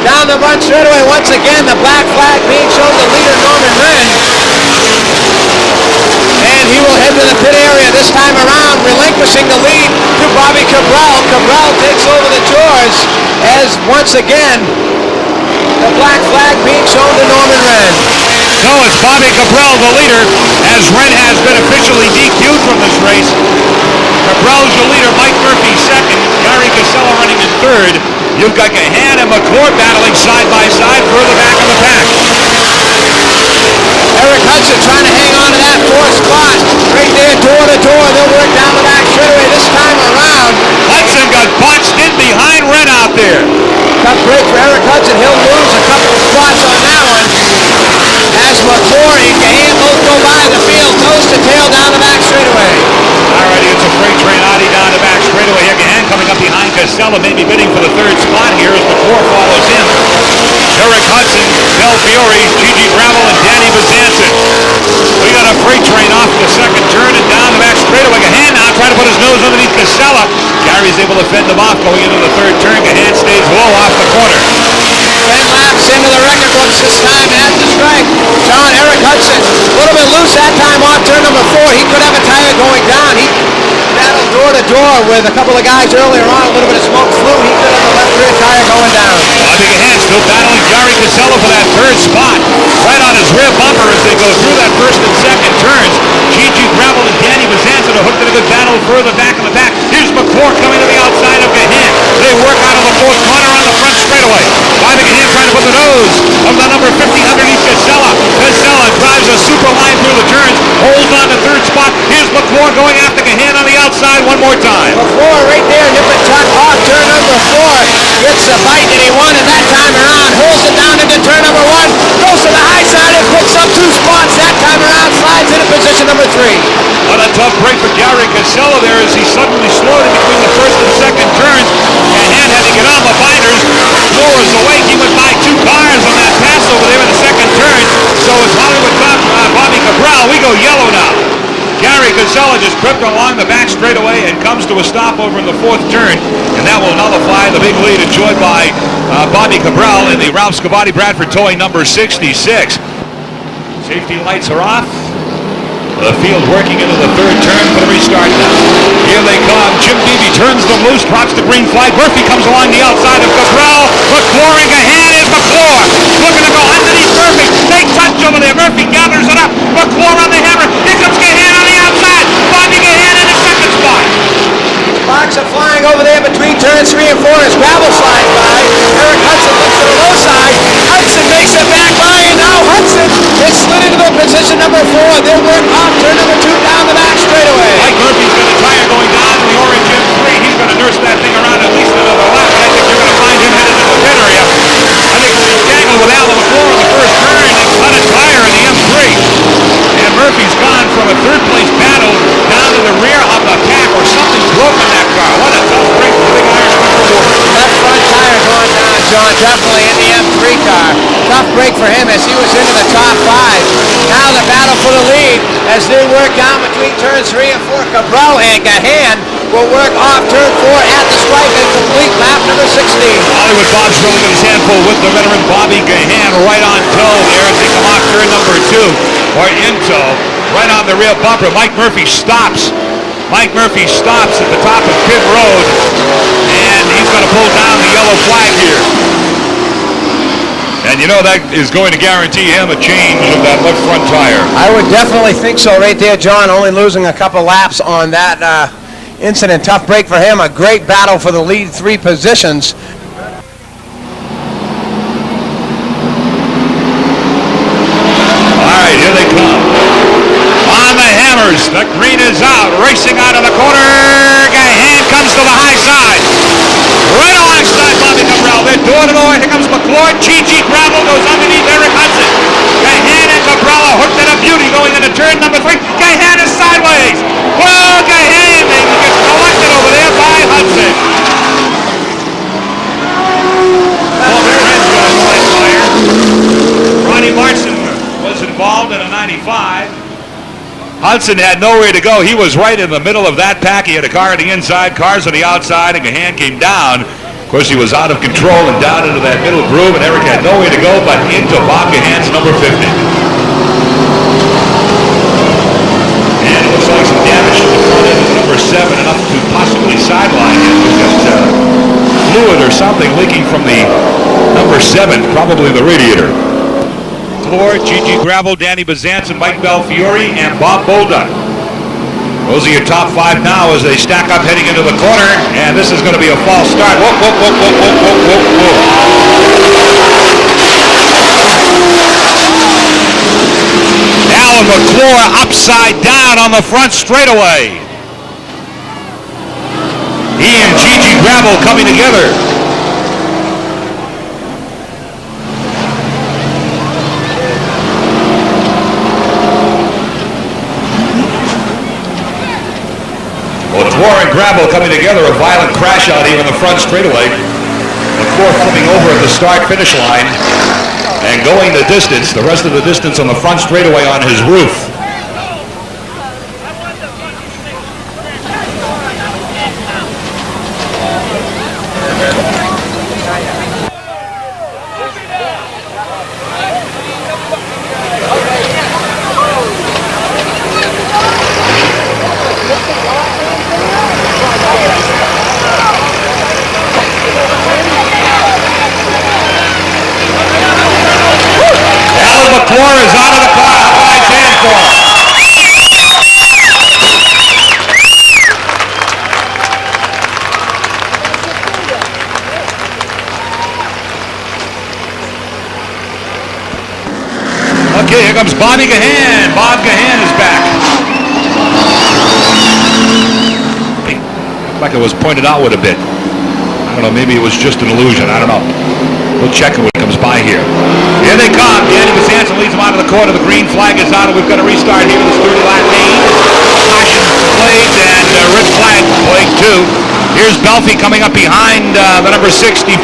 Down the front straightaway once again. The black flag being shown to leader Norman Wren. And he will head to the pit area this time around, relinquishing the lead to Bobby Cabral. Cabral takes over the chores as once again the black flag being shown to Norman Wren. So it's Bobby Cabral, the leader, as Wren has been officially DQ'd from this race. Cabral's your leader, Mike Murphy second, Gary Casella running in third. You've got Gahan and McClure battling side by side further back in the pack. Eric Hudson trying to hang on to that 4th spot. Right there, door to door. They'll work down the back straightaway this time around. Hudson got boxed in behind Wren out there. Tough break for Eric Hudson. He'll lose a couple of spots on that one. As McClure and Gahan both go by the field, nose to tail down the back straightaway. Alrighty, it's a freight train Audi down the back straightaway here. Gahan coming up behind Casella, maybe bidding for the 3rd spot here as McClure follows him. Eric Hudson, Belfiore, Gigi Gravel, and Danny Besanza. We got a freight train off the 2nd turn and down the back straightaway. Gahan now trying to put his nose underneath Casella. Gary's able to fend him off going into the 3rd turn. Gahan stays low off the corner. 10 laps into the record books this time at the strike. Eric Hudson, a little bit loose that time off turn number 4. He could have a tire going down. He battled door to door with a couple of guys earlier on. A little bit of smoke flew. He could have a left rear tire going down. Bobby Gahan still battling Gary Casella for that 3rd spot. Right on his rear bumper as they go through that 1st and 2nd turns. Gigi Gravel and Danny Besanza to hooked in a good battle further back in the back. Here's McClure coming to the outside of Gahan. They work out of the 4th corner on the front straightaway. Bobby Gahan trying to put the nose of the number 50 underneath Casella. Casella drives a super line through the turns, holds on to 3rd spot. Here's McClure going after Gahan on the outside one more time. McClure right there, nip and tuck off turn number 4. Gets the bite that he wanted that time around. Holds it down into turn number 1. Goes to the high side and picks up 2 spots that time around. Slides into position number 3. What a tough break for Gary Casella there as he suddenly slowed in between the 1st and 2nd turns. Gahan had to get on the binders. McClure is awake. He went by 2 cars on that pass over there in the 2nd turn. So it's Hollywood top Bobby Cabral. We go yellow now. Gary Casella just crept along the back straightaway and comes to a stop over in the 4th turn, and that will nullify the big lead enjoyed by Bobby Cabral in the Ralph Scavatti Bradford toy number 66. Safety lights are off. The field working into the 3rd turn for the restart now. Here they come. Jim Beebe turns them loose, drops the green flag. Murphy comes along the outside of Cabral. McClure and Gahan is McClure. Looking to go underneath Murphy. They touch over there. Murphy gathers it up. McClure on the hammer. Here comes Gahan on the outside. Bobby Gahan in the 2nd spot. Sparks are flying over there between turns 3 and 4 as Gravel slides by. Eric Hudson looks to the low side. Hudson makes it back by, and now Hudson is slid into the position number 4. They'll work off turn number 2 down the back straightaway. Mike Murphy's got a tire going down to the orange M3. He's going to nurse that thing around at least as he was into the top 5. Now the battle for the lead as they work down between turns 3 and 4. Cabral and Gahan will work off turn 4 at the stripe and complete lap number 16. Hollywood Bob's rolling in his handful with the veteran Bobby Gahan right on tow there as they come off turn number 2, or in tow, right on the rear bumper. Mike Murphy stops. Mike Murphy stops at the top of pit road, and he's going to pull down the yellow flag here. And you know that is going to guarantee him a change of that left front tire. I would definitely think so right there, John, only losing a couple laps on that incident. Tough break for him. A great battle for the lead 3 positions. All right, here they come. On the hammers, the green is out, racing out of the corner. Gahan comes to the high side. Right alongside Bobby Cabral. They're door-to-door. Here comes McClure. Gigi Gravel goes underneath Eric Hudson. Gahan and Cabral are hooked at a beauty going into turn number 3. Gahan is sideways. Well, Gahan gets collected over there by Hudson. Well, their heads got a flat tire. Ronnie Martin was involved in a 95. Hudson had nowhere to go. He was right in the middle of that pack. He had a car on the inside, cars on the outside, and Gahan came down. Of course, he was out of control and down into that middle groove, and Eric had nowhere to go but into Bob Gahan's number 50. And it looks like some damage to the front end of number 7, enough to possibly sideline him. We've got fluid or something leaking from the number 7, probably the radiator. Gigi Gravel, Danny Bazanson, Mike Belfiore, and Bob Bolduc. Those are your top 5 now as they stack up heading into the corner, and this is going to be a false start. Whoop, whoop, whoop, whoop, whoop, whoop, whoop, whoop. Alan McClure upside down on the front straightaway. He and Gigi Gravel coming together. McClure and Gravel coming together, a violent crash out here on the front straightaway. McClure flipping over at the start-finish line and going the distance, the rest of the distance on the front straightaway on his roof. McClure is out of the car. Nice hand for him. Okay, here comes Bobby Gahan. Bob Gahan is back. Like it was pointed out with a bit. I don't know, maybe it was just an illusion. I don't know. We'll check it when it comes by here. Here they come. Danny Bazanson leads them out of the corner. The green flag is out, and we've got a restart here with the sturdy lap main. Caution flagged and red flag flagged too. Here's Belfie coming up behind the number 64.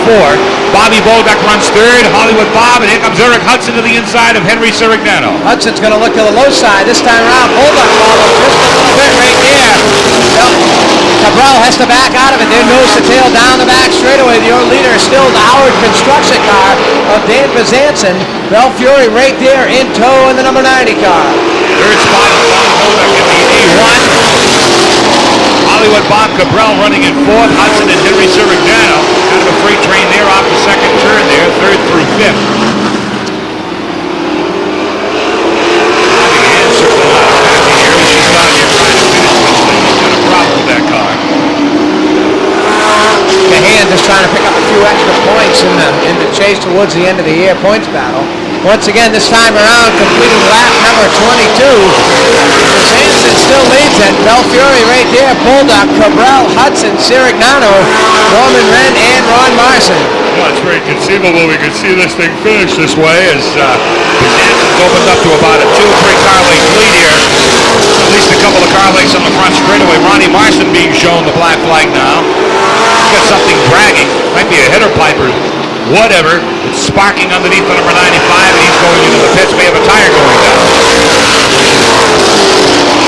Bobby Bolduc runs third. Hollywood Bob, and here comes Eric Hudson to the inside of Henry Sirignano. Hudson's going to look to the low side this time around. Bolduc follows just a little bit right there. Cabral has to back out of it. They're nose to tail down the back straightaway. The old leader is still the Howard construction car of Dan Bazanson. Belfiore right there in tow in the number 90 car. Third spot is Bobby Bolduc in the A1. Hollywood Bob Cabral running in 4th. Hudson and Henry Sirignano. Kind of a freight train there off the second turn there, 3rd through 5th. Bobby Gahan certainly not happy here. She's down here trying to finish this thing. He's got a problem with that car. Gahan just trying to pick up a few extra points in the chase towards the end of the year points battle. Once again, this time around, completing lap number 22. Bazanson still leads it. Belfiore right there. Bolduc, Cabral, Hudson, Sirignano, Norman Wren, and Ron Marson. Well, it's very conceivable we could see this thing finish this way as Bazanson's opened up to about a 2 or 3 car length lead here. At least a couple of car lengths on the front straightaway. Ronnie Marson being shown the black flag now. He's got something dragging. Might be a header pipe or whatever. It's sparking underneath the number 95, and he's going into the pits. We have a tire going down.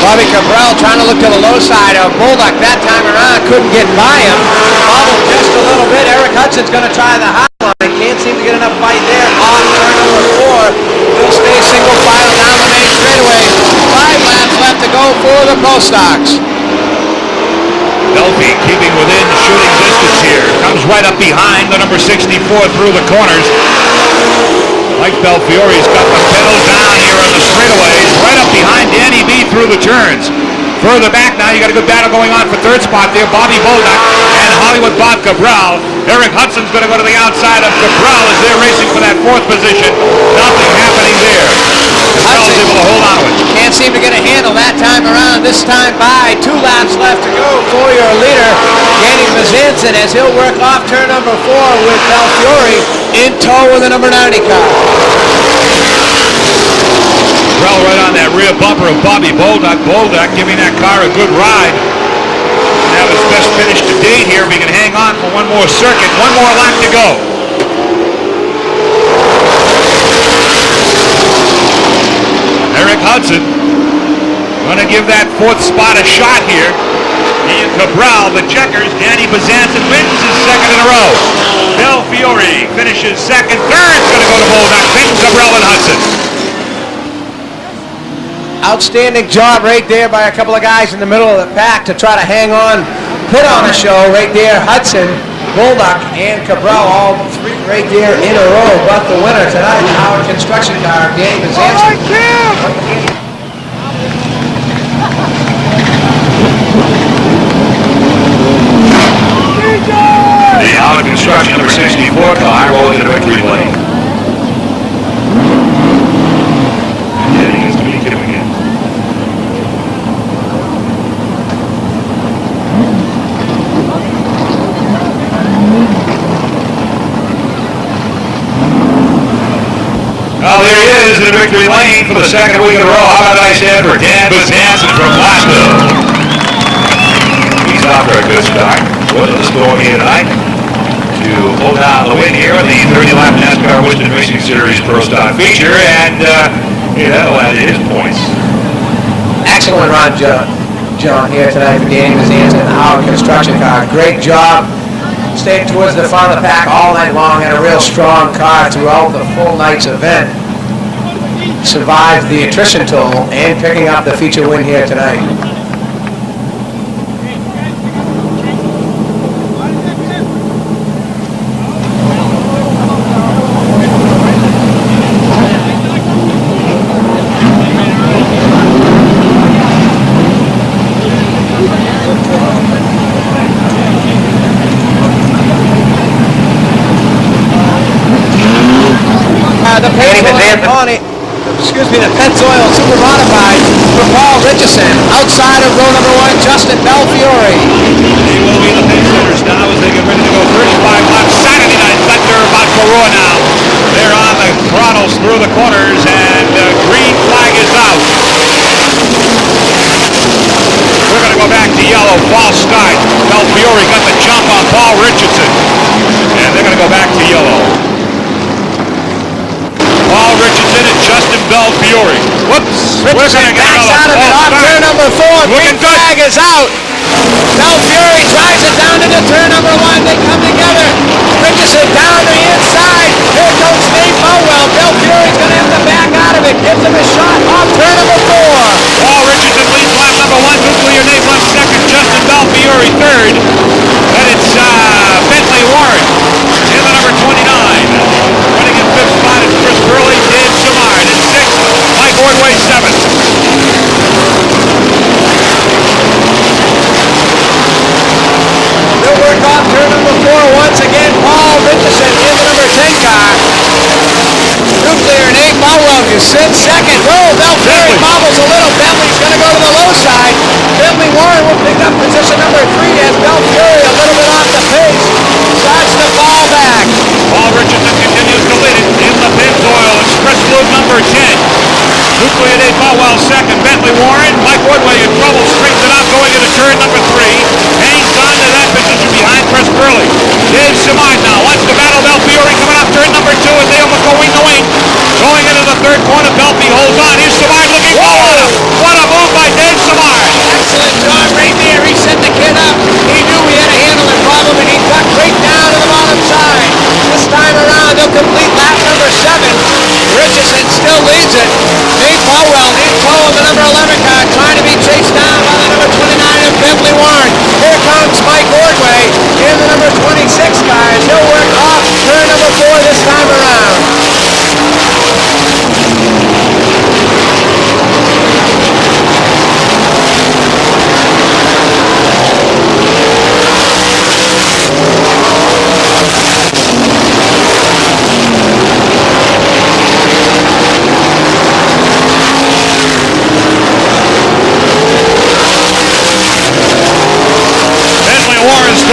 Bobby Cabral trying to look to the low side of Bulldog. That time around, couldn't get by him. Bobbled just a little bit. Eric Hudson's going to try the high line. Can't seem to get enough fight there. On turn number 4. He'll stay single file down the main straightaway. 5 laps left to go for the Pro Stocks. Belfi keeping within shooting distance here. Comes right up behind the number 64 through the corners. Mike Belfiore's got the pedal down here on the straightaways, right up behind Danny B through the turns. Further back now, you got a good battle going on for third spot there. Bobby Bolduc and Hollywood Bob Cabral. Eric Hudson's going to go to the outside of Cabral as they're racing for that 4th position. Nothing happening there. Cabral's able to hold on to it. Can't seem to get a handle that time around. This time by 2 laps left to go for your leader, Danny Mazanson, as he'll work off turn number 4 with Belfiore in tow with the number 90 car. Cabral right on that rear bumper of Bobby Bolduc. Bolduc giving that car a good ride. Have his best finish to date here. We can hang on for one more circuit. One more lap to go. Eric Hudson going to give that 4th spot a shot here. He and Cabral, the checkers. Danny Bazanson wins his 2nd in a row. Belfiore finishes 2nd. 3rd's going to go to Bolduc. Then Cabral and Hudson. Outstanding job right there by a couple of guys in the middle of the pack to try to hang on, put on a show right there. Hudson, Bolduc, and Cabral, all 3 right there in a row. But the winner tonight, the Howard Construction car, Danny Bazanson. The Howard Construction number 64 car rolling into victory lane. Well, there he is in victory lane for the 2nd week in a row. How about a nice hand for Dan Bazanson from Glasgow? He's off to a good start. What's the score here tonight? To hold down the win here in the 30-lap NASCAR Winston Racing Series Pro Stock feature, and that'll add his points. Excellent run, John, here tonight for Danny Bazanson and the Howard Construction car. Great job. Stayed towards the front of the pack all night long, had a real strong car throughout the full night's event. Survived the attrition toll and picking up the feature win here tonight. The Pennzoil Super Modified for Paul Richardson. Outside of row number 1, Justin Belfiore. They will be the pace setters now as they get ready to go 35 laps. Saturday Night Thunder about Corona now. They're on the throttles through the corners, and green flag is out. We're going to go back to yellow. False start. Belfiore got the jump on Paul Richardson, and they're going to go back to yellow. Paul Richardson and Justin Belfiore. Whoops. Richardson backs out of it off turn number 4. Green flag is out. Belfiore drives it down into turn number 1. They come together. Richardson down the inside. Here comes Dave Mowell. Belfiore's going to have to back out of it. Gives him a shot off turn number 4. Paul Richardson leads lap number 1. Nuclear Nate left 2nd. Justin Belfiore 3rd. Then it's Bentley Warren in the number 29. Running in 5th spot is Chris Burley. Dave Simard in 6th. Mike Ordway 7th. They'll work off turn number 4 once again. Paul Richardson in the number 10 car. Nuclear Nate Mowell is in 2nd. Oh, Belfiore bobbles a little. Bentley's going to go to the low side. Bentley Warren will pick up position number 3 as Belfiore a little bit off the pace. Starts to fall back. Paul Richardson continues to lead it in the Pennzoil Express Blue number 10. Nuclear Nate Mowell 2nd. Bentley Warren. Mike Woodway in trouble. Straighten it out going into turn number 3. Hangs on to that position behind Chris Burley. Dave Simard now wants to battle Belfiore coming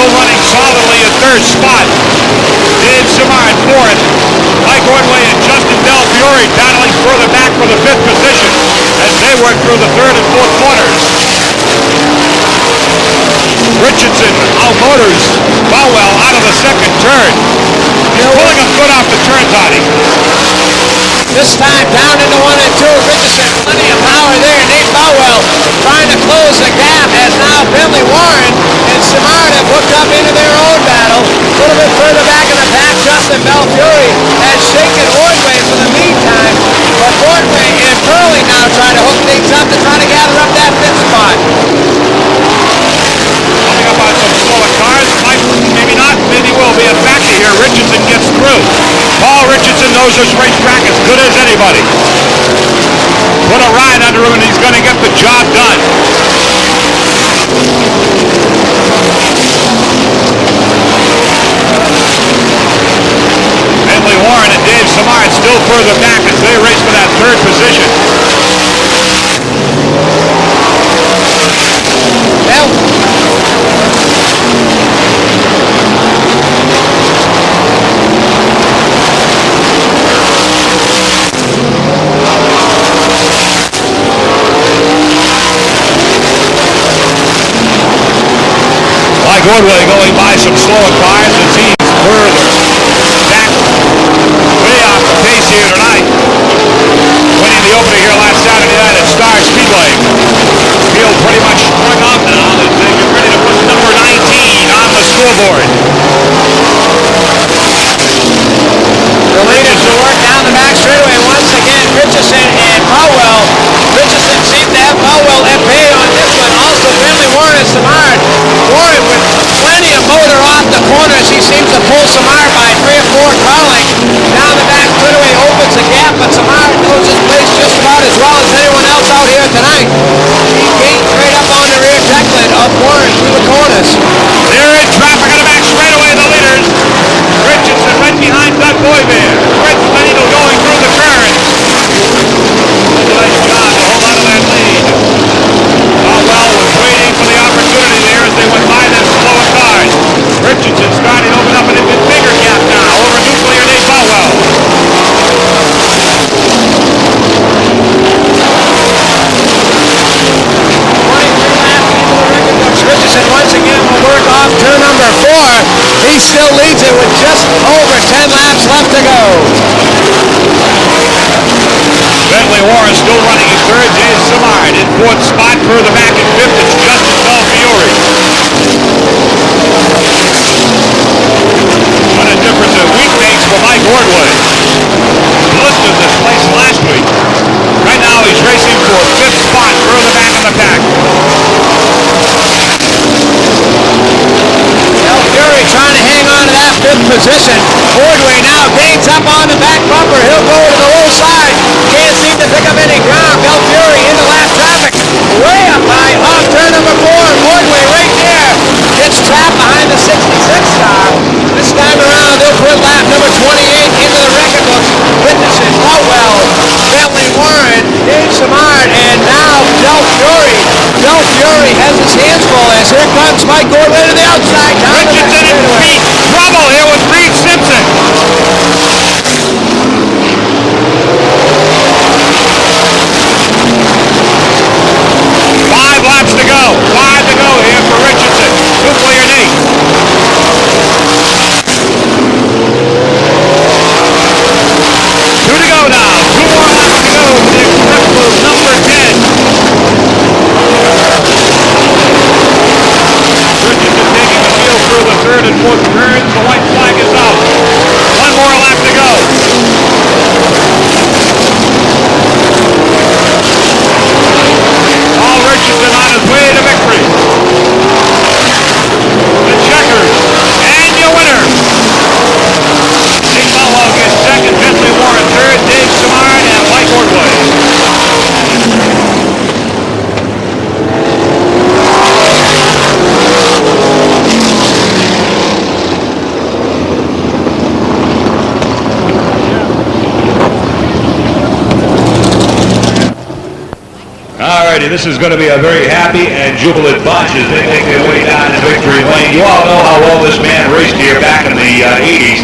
still running solidly at third spot. Dave Simard fourth. Mike Ordway and Justin Del Fiore battling further back for the fifth position as they work through the third and fourth corners. Richardson out-motors Bowell out of the second turn. He's pulling him good off the turn, Toddy. This time down into 1 and 2. Richardson, plenty of power there. Nate Bowell trying to close the gap as now Bentley Warren and Simard have hooked up into their own battle. A little bit further back in the pack, Justin Belfiore has shaken Ordway for the meantime, but Ordway and Curley now trying to hook things up to try to gather up that fifth spot. Coming up on some slower cars, maybe not, maybe will be a factor here. Richardson gets through. Paul Richardson knows this racetrack as good as anybody. Put a ride under him and he's going to get the job done. Bentley Warren and Dave Simard still further back as they race for that third position. Mike Ordway going by some slower cars as he's further back, way off the pace here tonight. Winning the opener here last Saturday night at Star Speedway. Field pretty much strung out now as they get ready to put number 19 on the scoreboard. The leaders will work down the back straightaway once again. Richardson and Powell. Richardson seemed to have Powell at bay on this one. Also Bentley Warren and Simard. Warren with plenty of motor off the corners. He seems to pull Simard by 3 or 4 car lengths. Down the back straightaway opens a gap, but Simard knows his place just about as well as anyone else out here tonight. He gained straight up on the rear decklet of Warren through the corners. They're in traffic on the back straightaway, the leaders. Richardson right behind Doug Boybear. Fritz Benito going through the turns. That's a nice job to hold on to that lead. Bowell was waiting for the opportunity there as they went by them slower cars. Richardson starting to open up an even bigger gap now over nuclear Nate Bowell. Richardson once again will work off turn number 4. He still leads it with just over 10 laps left to go. Bentley Warren still running in third. Dave Simard in fourth spot. Further back in fifth, it's Justin Belfiore. What a difference a week makes for Mike Ordway. Blistered this place last week. Right now he's racing for fifth spot further back in the pack. Belfiore trying to hang on to that fifth position. Ordway now gains up on the back bumper. He'll go to the low side. Can't seem to pick up any ground. Belfiore into lap traffic. Way up high off turn number 4. Ordway right there gets trapped behind the 66 car. This time around they'll put lap number 28 into the record books. Richardson, Powell, Bentley Warren, Dave Simard, and now Belfiore. Belfiore has his hands full as here comes Mike Ordway to the outside. Richardson in deep trouble here with Reed Simpson. 5 laps to go. 5 to go here for Richardson. Nuclear Nate. 2 to go now. 2 more laps to go for the grip move number 10. Richardson taking the field through the third telling you, this is going to be a very happy and jubilant bunch as they make their way down to victory lane. You all know how well this man raced here back in the 80s.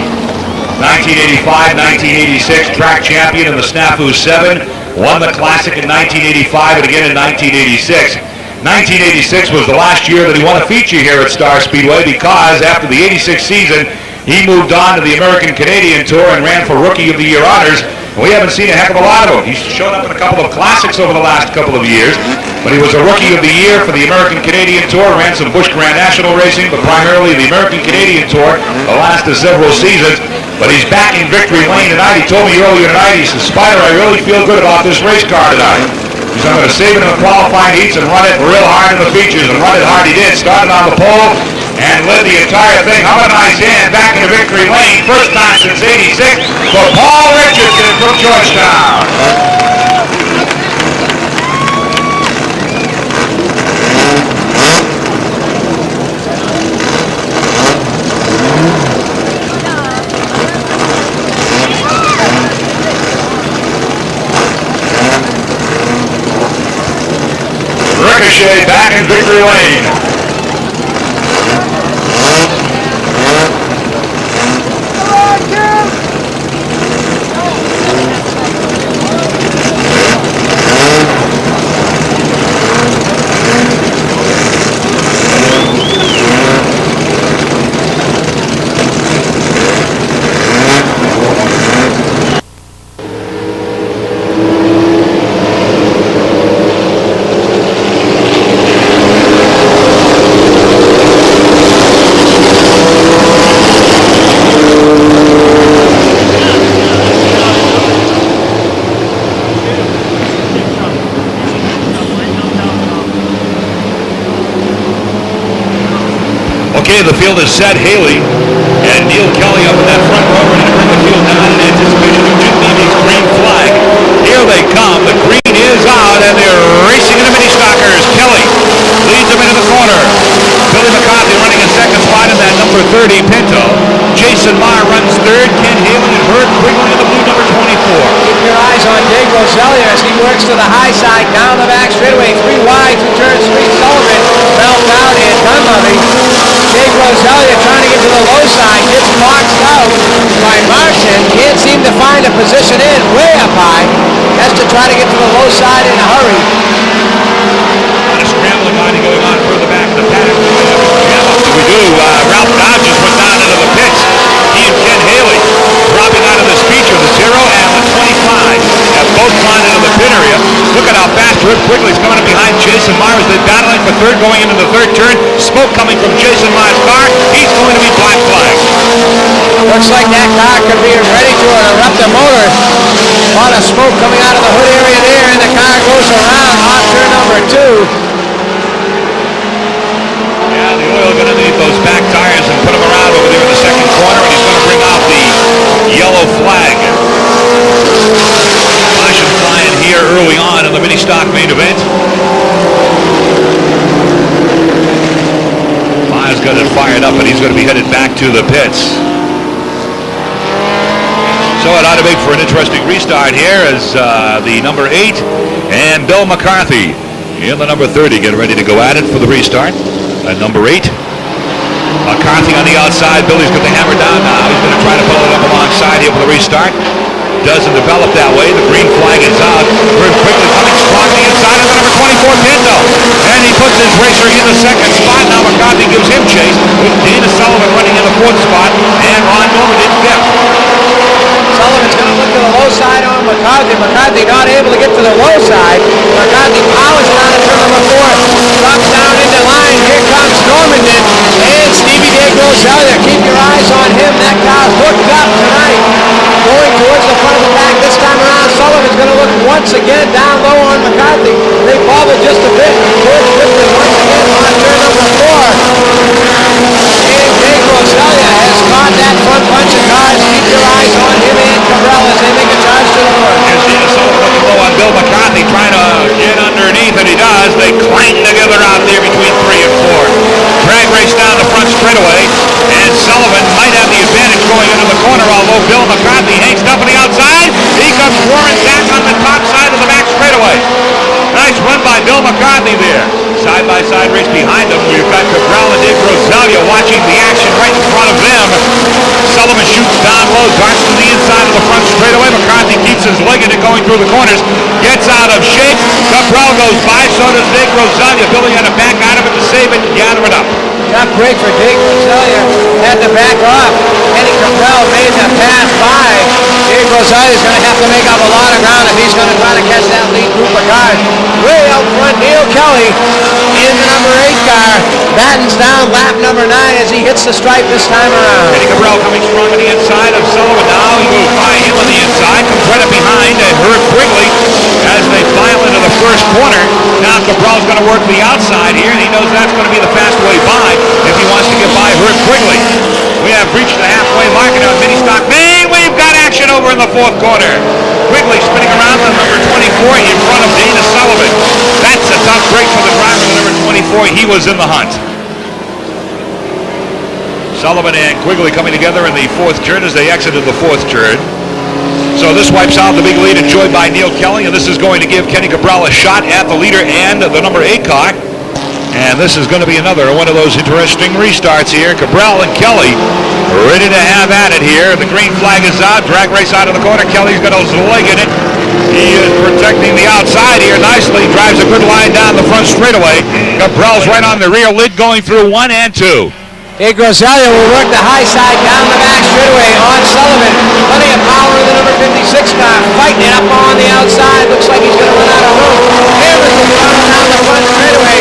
1985, 1986, track champion in the Snafu 7. Won the Classic in 1985 and again in 1986. 1986 was the last year that he won a feature here at Star Speedway because after the 86 season, he moved on to the American Canadian Tour and ran for Rookie of the Year honors. We haven't seen a heck of a lot of him. He's shown up in a couple of classics over the last couple of years, but he was a Rookie of the Year for the American Canadian Tour, ran some Busch Grand National racing, but primarily the American Canadian Tour the last of several seasons. But he's back in victory lane tonight. He told me earlier tonight, he said, Spider, I really feel good about this race car tonight. He said, I'm going to save it in the qualifying heats and run it real hard in the features, and run it hard he did. Started on the pole and led the entire thing. How about a nice hand back into victory lane. First time since 86 for Paul Richardson from Georgetown. Ricochet back in victory lane. Okay, the field is set. Haley and Neil Kelly up in that front row ready to bring the field down in anticipation of Jim Beavy's green flag. Here they come. The green is out, and they're racing in the mini-stockers. Kelly leads them into the corner. Billy McCarthy running in second spot in that number 30 Pinto. Jason Marr runs third. Ken Haley and Herb Quigley in the blue number 24. Keep your eyes on Dave Roselia as he works to the high side, down the back straightaway, 3 wide through turn 3. Sullivan, Meltdown, and Dunleavy. Dave Roselia trying to get to the low side, gets boxed out by Martin. Can't seem to find a position in, way up high. Has to try to get to the low side in a hurry. A scrambling line going on further back in the paddock. We do. Ralph Dodge just went down into the pits. He and Ken Haley dropping out of this feature, the 0 and the 25. Have both gone into the pit area. Look at how fast Herb Quigley's coming up behind Jason Myers. They're battling for third going into the third turn. Smoke coming from Jason Myers' car. He's going to be black flagged. Looks like that car could be ready to erupt the motor. A lot of smoke coming out of the hood area there, and the car goes around off turn number 2. Yeah, the oil going to need those back tires and put them around over there in the second corner, and he's going to bring out the yellow flag. Caution flying here early on in the mini-stock main event. Myers got it fired up, and he's going to be headed back to the pits. So it ought to make for an interesting restart here as the number 8 and Bill McCarthy in the number 30 get ready to go at it for the restart. Number 8. McCarthy on the outside. Billy's got the hammer down now. He's going to try to pull it up alongside here for the restart. Doesn't develop that way. The green flag is out. Very quickly coming strong to the inside of the number 24 Pinto. And he puts his racer in the second spot. Now McCarthy gives him chase with Dana Sullivan running in the 4th spot and Ron Norman in 5th. Sullivan's going to look to the low side on McCarthy. McCarthy not able to get to the low side. McCarthy powers it on to turn number 4. Drops down into line. Here comes Normandin and Stevie Dave Roselia. Keep your eyes on him. That car's hooked up tonight. Going towards the front of the pack. This time around, Sullivan's going to look once again down low on McCarthy. They bobble just a bit. George Clifton once again on turn number 4. And Dave Roselia has caught that front bunch of cars. Keep your eyes on him and Cabral as they make a charge to the north. Here's Dana Sullivan looking low on Bill McCarthy, trying to get underneath, and he does. They clang together out there between 3 behind them. We've got Cabral and Dave Rosalia watching the action right in front of them. Sullivan shoots down low, darts to the inside of the front straightaway. McCarthy keeps his leg in it going through the corners. Gets out of shape. Cabral goes by, so does Dave Rosalia. Billy had to back out of it to save it and gather it up. Tough break for Dave Rosalia. Had to back off. Kenny Cabral made the pass by. Dave Rosalia is going to have to make up a lot of ground if he's going to try to catch that lead group of cars. Way out front, Neil Kelly in the number 8 car. Battens down lap number 9 as he hits the stripe this time around. Kenny Cabral coming strong on the inside of Sullivan now. He goes by him on the inside. Comes right up behind and Herb Quigley as they file into the first corner. Now Cabral's going to work the outside here, and he knows that's going to be the fast way by if he wants to get by Herb Quigley. We have reached the halfway mark on mini stock May. We've got action over in the fourth quarter. Quigley spinning around the number 24 in front of Dana Sullivan. That's a tough break for the driver, the number 24. He was in the hunt. Sullivan and Quigley coming together in the fourth turn as they exited the fourth turn. So this wipes out the big lead enjoyed by Neil Kelly, and this is going to give Kenny Cabral a shot at the leader and the number 8 car. And this is going to be another one of those interesting restarts here. Cabral and Kelly ready to have at it here. The green flag is out. Drag race out of the corner. Kelly's got his leg in it. He is protecting the outside here nicely. Drives a good line down the front straightaway. Cabral's right on the rear lid going through 1 and 2. Dave Rosalia will work the high side down the back straightaway on Sullivan. Plenty of power in the number 56 car. Fighting it up on the outside. Looks like he's going to run out of room. Hammers the throttle down the front straightaway.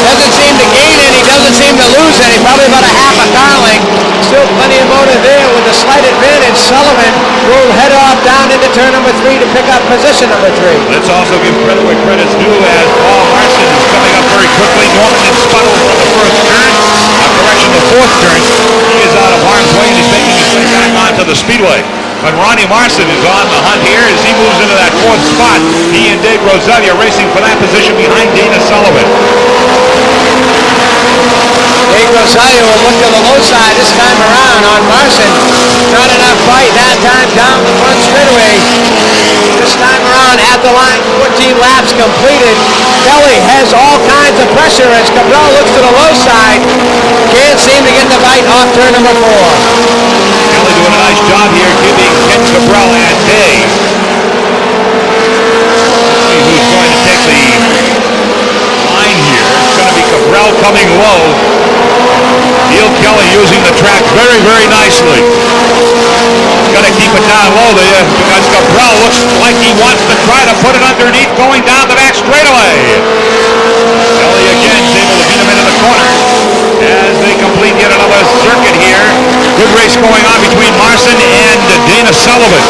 Doesn't seem to gain any. Doesn't seem to lose any. Probably about a half a car length. Still plenty of motor there with a slight advantage. Sullivan will head off down into turn number 3 to pick up position number 3. Let's also give credit where credit's due as Paul Larson is coming up very quickly. Norman and Sputtle from the first turn. Correction, the fourth turn. He is out of harm's way and he's making his way back onto the speedway. But Ronnie Marson is on the hunt here as he moves into that fourth spot. He and Dave Rosalia racing for that position behind Dana Sullivan. Dave Rosalia will look to the low side this time around on Marson. Not enough fight that time down the front straightaway. This time around at the line, 14 laps completed. Kelly has all kinds of pressure as Cabral looks to the low side. Can't seem to get the bite off turn number 4. Kelly doing a nice job here giving Ken Cabral and Dave. See who's going to take the line here. It's going to be Cabral coming low. Neil Kelly using the track very, very nicely. Got to keep it down low there because Cabral looks like he wants to try to put it underneath going down the back straightaway. Kelly again is able to beat him into the corner as they complete yet another circuit here. Good race going on between Marson and Dana Sullivan.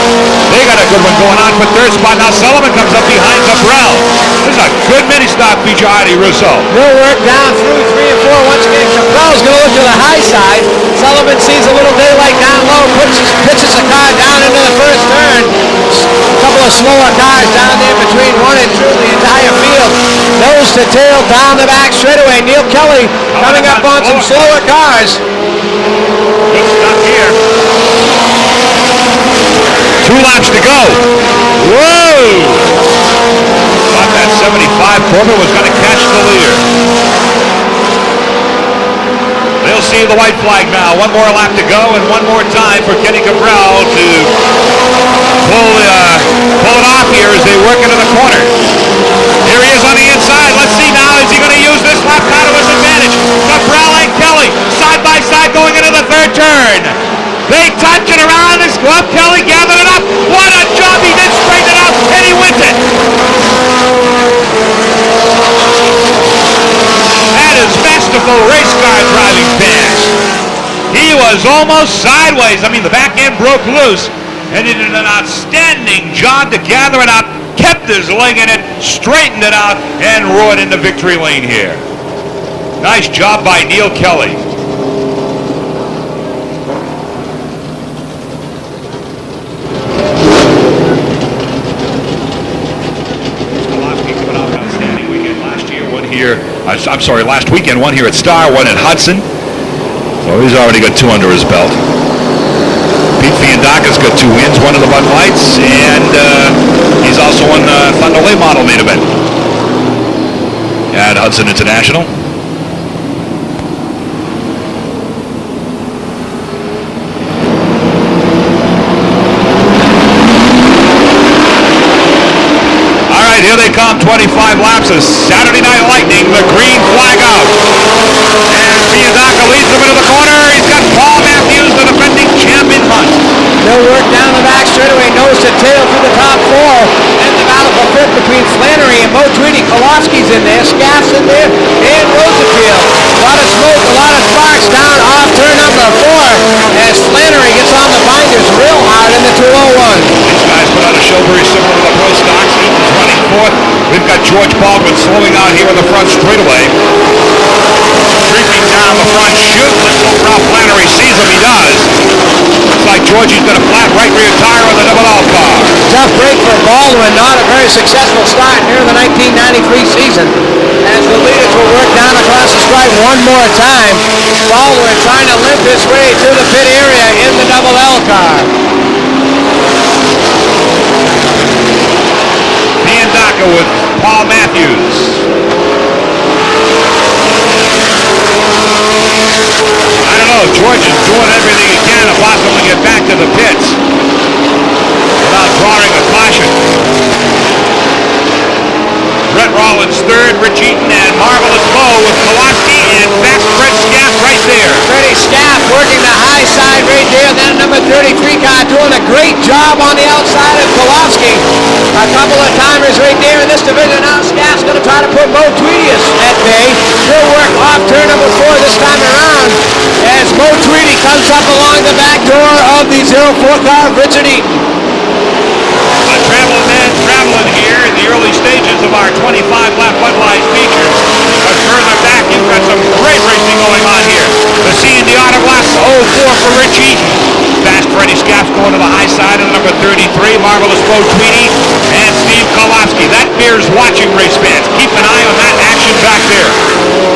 They got a good one going on for third spot. Now Sullivan comes up behind Cabral. This is a good mini-stock feature, Artie Russo. Good work down through 3 and 4. Once again, Cabral's going to look to the high side. Sullivan sees a little daylight down low, pitches the car down into the first turn. A couple of slower cars down there between 1 and 2, the entire field. Nose to tail down the back straightaway. Neil Kelly coming up on some slower cars. Good stuff here. 2 laps to go. Whoa! Thought that 75 Corbin was going to catch the leader. They'll see the white flag now. 1 more lap to go and 1 more time for Kenny Cabral to pull it off here as they work into the corner. Here he is on the inside. Let's see now. Is he going to use this lap car to his advantage? Cabral and Kelly side by side going into the third turn. They touch it around his glove. Kelly gathered it up. What a job he did, straighten it out, and he wins it. That is masterful race car driving pass. He was almost sideways. I mean, the back end broke loose, and he did an outstanding job to gather it up, kept his leg in it, straightened it out, and roared into victory lane here. Nice job by Neil Kelly. Last weekend, 1 here at Star, 1 at Hudson. So he's already got 2 under his belt. Pete Fiandaka's got 2 wins, 1 of the Bud Lights, and he's also won Thunder Lake Model main event at Hudson International. 25 laps of Saturday Night Lightning, the green flag out. And Biandaca leads him into the corner. He's got Paul Matthews, the defending champ, in front. They'll work down the back straightaway, nose to tail through the top four. And the battle for fifth between Flannery and Mo Tweedy. Kolofsky's in there, Scaff's in there, and Rosenfield. A lot of smoke, a lot of sparks down off turn number 4 as Flannery gets on the binders real hard in the 201. These guys put out a show very similar to the pro stocks. Eaton's running fourth. We've got George Baldwin slowing out here in the front straightaway. Creeping down the front chute. Let's hope Ralph Flannery sees him. He does. Looks like Georgie's got a flat right rear tire on the double L car. Tough break for Baldwin. Not a very successful start here in the 1993 season. As the leaders will work down across the stripe one more time. Baldwin trying to limp his way to the pit area in the double L car. Biandaca with Paul Matthews. I don't know, George is doing everything he can to possibly get back to the pits without drawing a caution. Brett Rollins third, Rich Eaton and Marvelous Mo with Kolofsky, and back Fred Scaff right there. Freddie Scaff working the high side right there. That number 33 car doing a great job on the outside of Kolofsky. A couple of timers right there in this division. Now Scaff's going to try to put Mo Tweedy at bay. He'll work off turn number 4 this time around as Mo Tweedy comes up along the back door of the 04 car of Richard Eaton. A traveling man traveling here in the early stages of our 25-lap Bud Light features. But further back, you've got some great racing going on here. The C in the autoglass 04 for Rich Eaton. Fast Freddie Scaff's going to the high side of the number 33. Marvelous Mo Tweedy and Steve Kolofsky. That bears watching, race fans. Keep an eye on that action back there.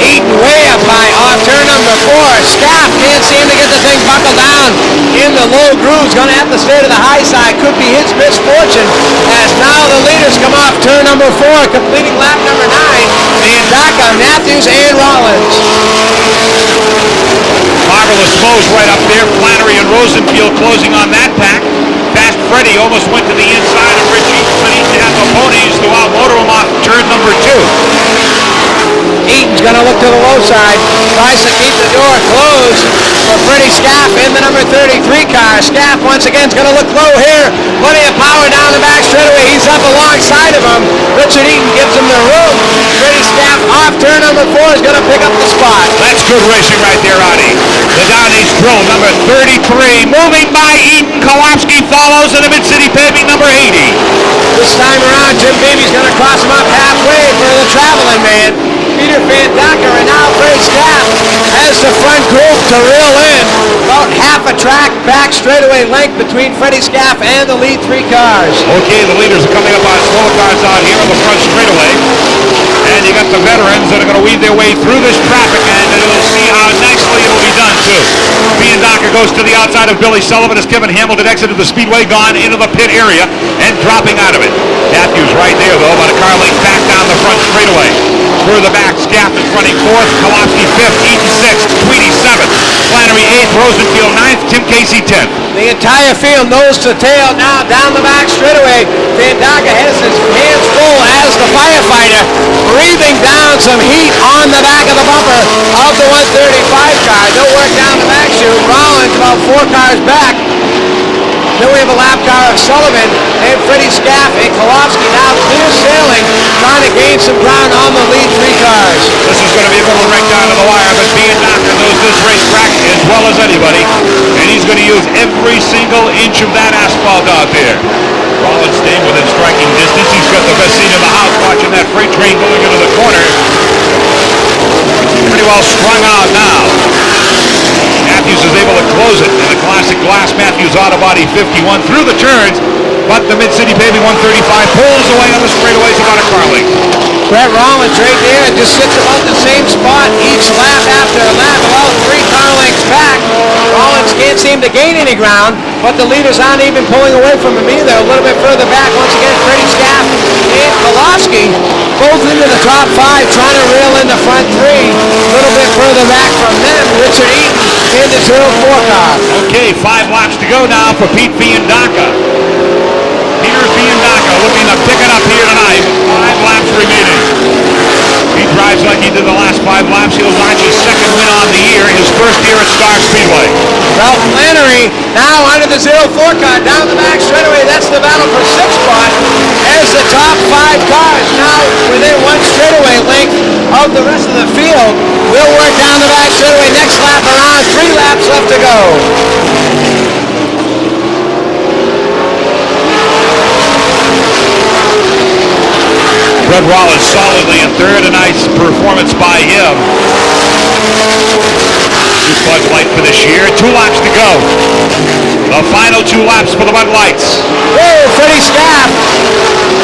Eaton way up high off turn number 4. Scaff can't seem to get the thing buckled down in the low grooves. Going to have to stay to the high side. Could be his misfortune as now the leaders come off turn number 4, completing lap number 9. Biandaca, Matthews, and Rollins. Marvelous Mo's right up there. Flannery and Rosenfield closing on that pack. Fast Freddie almost went to the inside of Rich Eaton, but Eaton had the ponies to outmotor him off turn number 2. Eaton's going to look to the low side, tries to keep the door closed for Freddie Scaff in the number 33 car. Scaff once again is going to look low here. Plenty of power down the back straightaway. He's up alongside of him. Richard Eaton gives him the room. Freddie Scaff off turn number 4 is going to pick up the spot. That's good racing right there, Audie. The Down East Drill, number 33, moving by Eaton. Kolofsky follows in the Mid-City Paving, number 80. This time around, Jim Beavy's going to cross him up halfway for the traveling man. Peter Biandaca, and now Freddie Scaff has the front group to reel in. About half a track back straightaway length between Freddie Scaff and the lead 3 cars. Okay, the leaders are coming up on slow cars out here on the front straightaway. And you got the veterans that are going to weave their way through this traffic, and we'll see how nicely it'll be done, too. Biandaca goes to the outside of Billy Sullivan as Kevin Hamilton exited the speedway, gone into the pit area, and dropping out of it. Matthews right there, though, about a car length back down the front straightaway. Further back, Scaff is running 4th, Kolofsky 5th, Eaton 6th, Tweedy 7th, Flannery 8th, Rosenfield 9th, Tim Casey 10th. The entire field nose to tail now down the back straightaway. Biandaca has his hands full as the firefighter, breathing down some heat on the back of the bumper of the 135 car. They'll work down the back chute. Rollins about 4 cars back. Then we have a lap car of Sullivan and Freddie Scaff and Kolofsky now clear sailing, trying to gain some ground on the lead 3 cars. This is going to be a little right down to the wire, but Biandaca knows this racetrack as well as anybody, and he's going to use every single inch of that asphalt out there. Rollins staying within striking distance. He's got the best seat in the house watching that freight train going into the corner. Pretty well strung out now. Matthews is able to close it in the classic glass Matthews Autobody 51 through the turns, but the Mid-City Paving 135 pulls away on the straightaways about a car length. Brett Rollins right there just sits about the same spot each lap after lap, about 3 car lengths back. Rollins can't seem to gain any ground, but the leaders aren't even pulling away from him either. A little bit further back, once again, Freddie Scaff and Kolofsky, both into the top 5, trying to reel in the front 3. A little bit further back from them, Richard Eaton in the 204 car. Okay, 5 laps to go now for Pete Biandaca. Peter Biandaca looking to pick it up here tonight. 5 laps remaining. Looks like he did the last 5 laps. He'll notch his second win on the year, his first year at Star Speedway. Ralph Flannery now under the 04 car down the back straightaway. That's the battle for 6th spot as the top 5 cars now within 1 straightaway length of the rest of the field. Will work down the back straightaway next lap around. 3 laps left to go. Red Rollins solidly in third, a nice performance by him. Good Bud Light for this year. 2 laps to go. The final 2 laps for the Bud Lights. Whoa, Freddie Scaff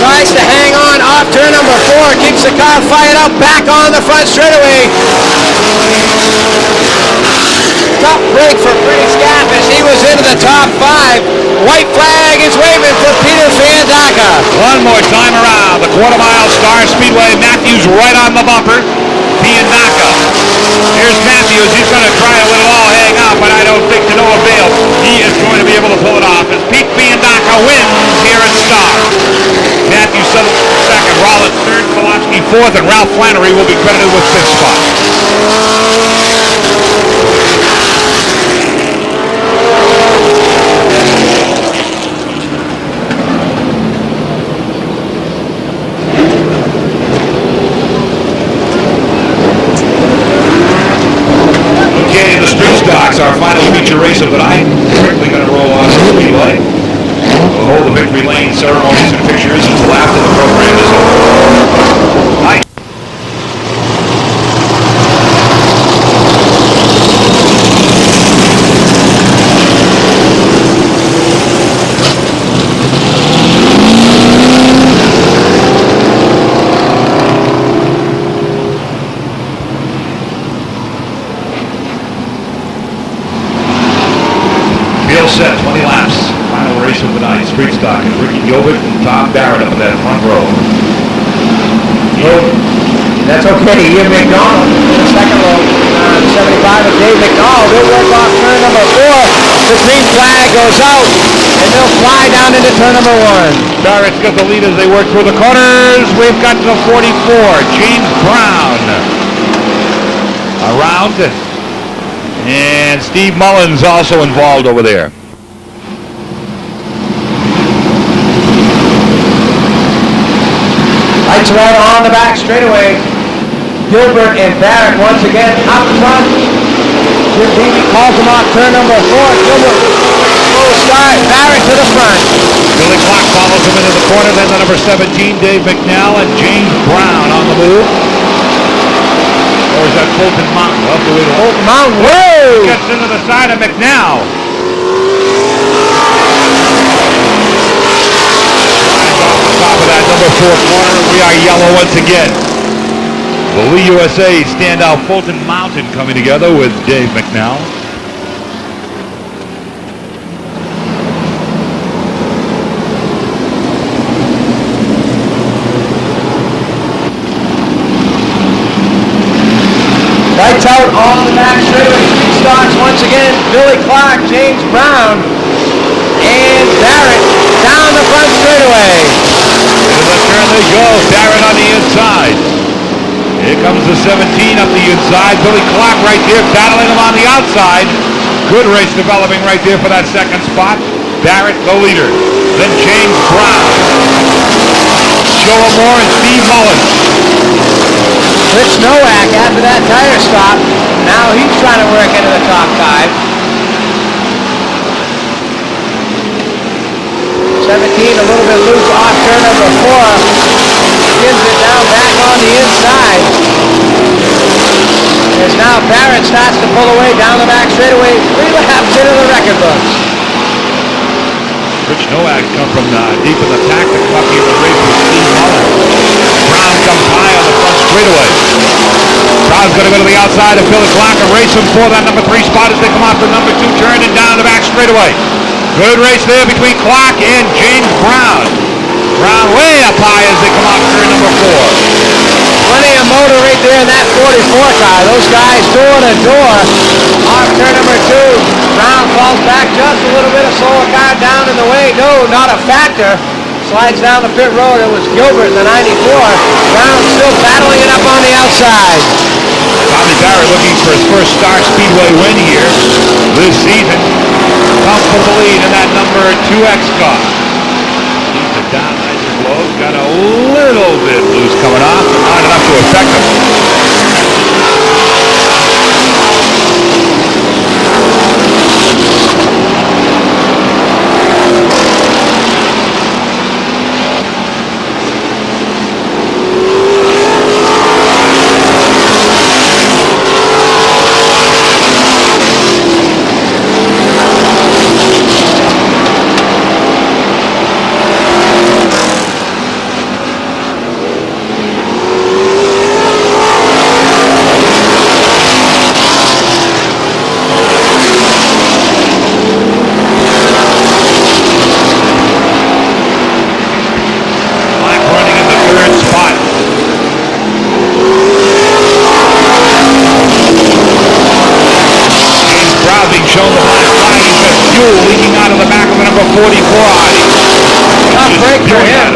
tries to hang on off turn number 4, keeps the car fired up, back on the front straightaway. Tough break for Freddie Scaff as he was into the top 5. White flag is waving for Peter Fandaka. One more time around the quarter-mile Star Speedway. Matthews right on the bumper. Fandaka. Here's Matthews. He's going to try a little all hang out, but I don't think to no avail. He is going to be able to pull it off as Pete Fandaka wins here at Star. Matthews settles for second, Rollins third, Kowalski fourth, and Ralph Flannery will be credited with 5th spot. Our final feature race of the night. Quickly going to roll on to the Speedway. We'll hold the victory lane ceremonies and pictures until after the program is over. Set 20 laps. Final race of the night. Street stock is Ricky Gilbert and Tom Barrett up in that front row. Well, that's okay. Ian McDonald in the second row. 75 of Dave McDonald. They'll work off turn number 4. The green flag goes out and they'll fly down into turn number 1. Barrett's got the lead as they work through the corners. We've got the 44. James Brown around. And Steve Mullins also involved over there. Lights are out on the back straightaway. Gilbert and Barrett once again up front. Jim Beebe calls them off turn number 4. Gilbert, slow start. Barrett to the front. Billy Clark follows him into the corner. Then the number 17, Dave McNall, and James Brown on the move. Or is that Fulton Mountain? We'll have to wait. Fulton Mountain. Whoa! Gets into the side of McNall. Top of that number 4 corner, we are yellow once again. The Lee USA standout Fulton Mountain coming together with Dave McNall. Lights out on the back straightaway. Three starts once again. Billy Clark, James Brown, and Barrett down the front straightaway. Into the turn they go. Barrett on the inside. Here comes the 17 up the inside. Billy Clark right there battling him on the outside. Good race developing right there for that second spot. Barrett the leader. Then James Brown. Joe Moore and Steve Mullins. Rich Nowak after that tire stop. Now he's trying to work into the top 5. 17 a little bit loose off turn number 4. Skins it down back on the inside. As now Barrett starts to pull away down the back straightaway. 3 laps into the record books. Rich Nowak come from deep in the pack to come up here and race with Steve Mullins. Brown comes high on the front straightaway. Brown's going to go to the outside of Billy Clark and race him for that number 3 spot as they come off the number 2 turn and down the back straightaway. Good race there between Clark and James Brown. Brown way up high as they come off turn number 4. Plenty of motor right there in that 44 car. Those guys door to door. Off turn number 2. Brown falls back just a little bit. A slower car down in the way. No, not a factor. So slides down the pit road. It was Gilbert in the 94. Brown still battling it up on the outside. Tommy Barrett looking for his first Star Speedway win here this season. Comfortable lead in that number 2X car. Keeps it down nice and low. Got a little bit loose coming off, but not enough to affect him. Shown the black flag. He's got fuel leaking out of the back of the number 44 Audi. Tough break for him.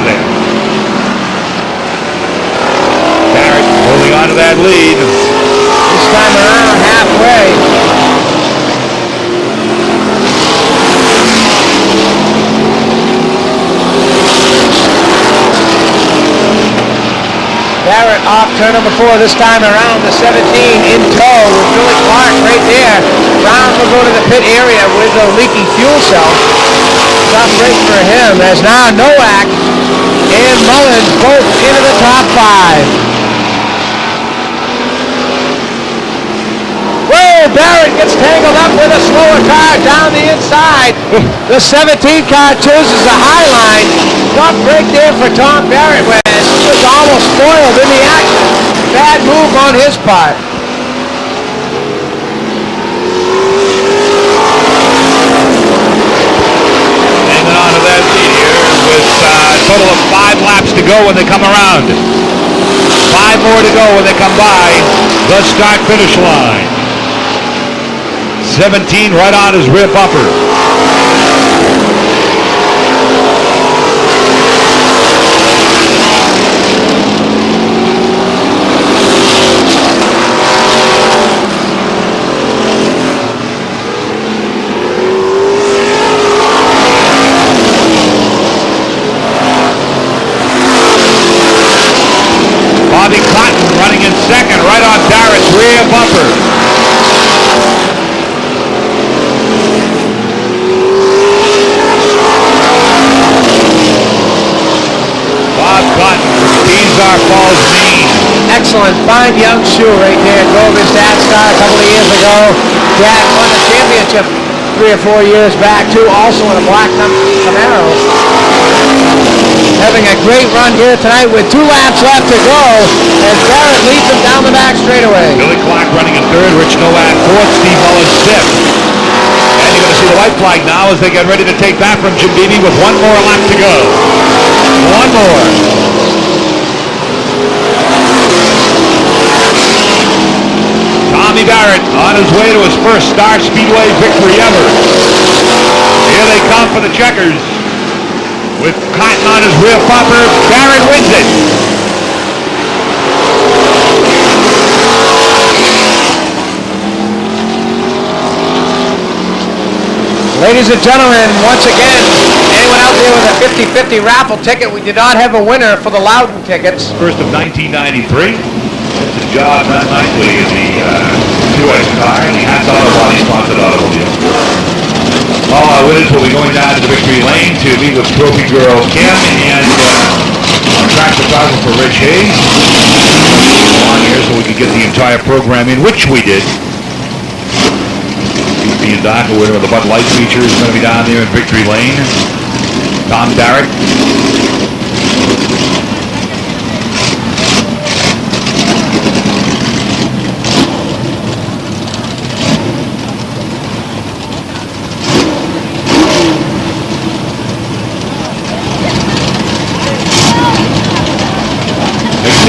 Barrett holding on to that lead. This time around halfway. Barrett off turn number 4 this time around, the 17 in tow with Billy Clark right there. Brown will go to the pit area with a leaky fuel cell. Tough break for him as now Nowak and Mullins both into the top 5. Whoa, Barrett gets tangled up with a slower car down the inside. The 17 car chooses the high line. Tough break there for Tom Barrett. He was almost spoiled in the action. Bad move on his part. Hanging on to that lead here with a total of 5 laps to go when they come around. 5 more to go when they come by the start-finish line. 17 right on his rear bumper. Bobby Cotton running in second, right on Barrett's rear bumper. Bob Cotton, Beansar Falls, Maine. Excellent, fine young shoe right there. Drove his dad's car a couple of years ago. Dad won the championship 3 or 4 years back too, also in a black Camaro. Having a great run here tonight with 2 laps left to go as Barrett leads him down the back straightaway. Billy Clark running in 3rd, Rich Nowak 4th, Steve Mullins 5th. And you're going to see the white flag now as they get ready to take that from Jim Beebe with 1 more lap to go. 1 more. Tommy Barrett on his way to his first Star Speedway victory ever. Here they come for the checkers. With Cotton on his rear bumper, Barrett wins it. Ladies and gentlemen, once again, anyone out there with a 50-50 raffle ticket, we did not have a winner for the Loudon tickets. First of 1993. It's a job done nicely in the 2X car and the Hats Auto Body sponsored automobile. All our winners will be going down to the victory lane to meet with Trophy Girl Kim and track photographer Rich Hayes. On here so we can get the entire program in, which we did. Being Doc, a winner of the Bud Light feature, is going to be down there in victory lane. Tom Barrett.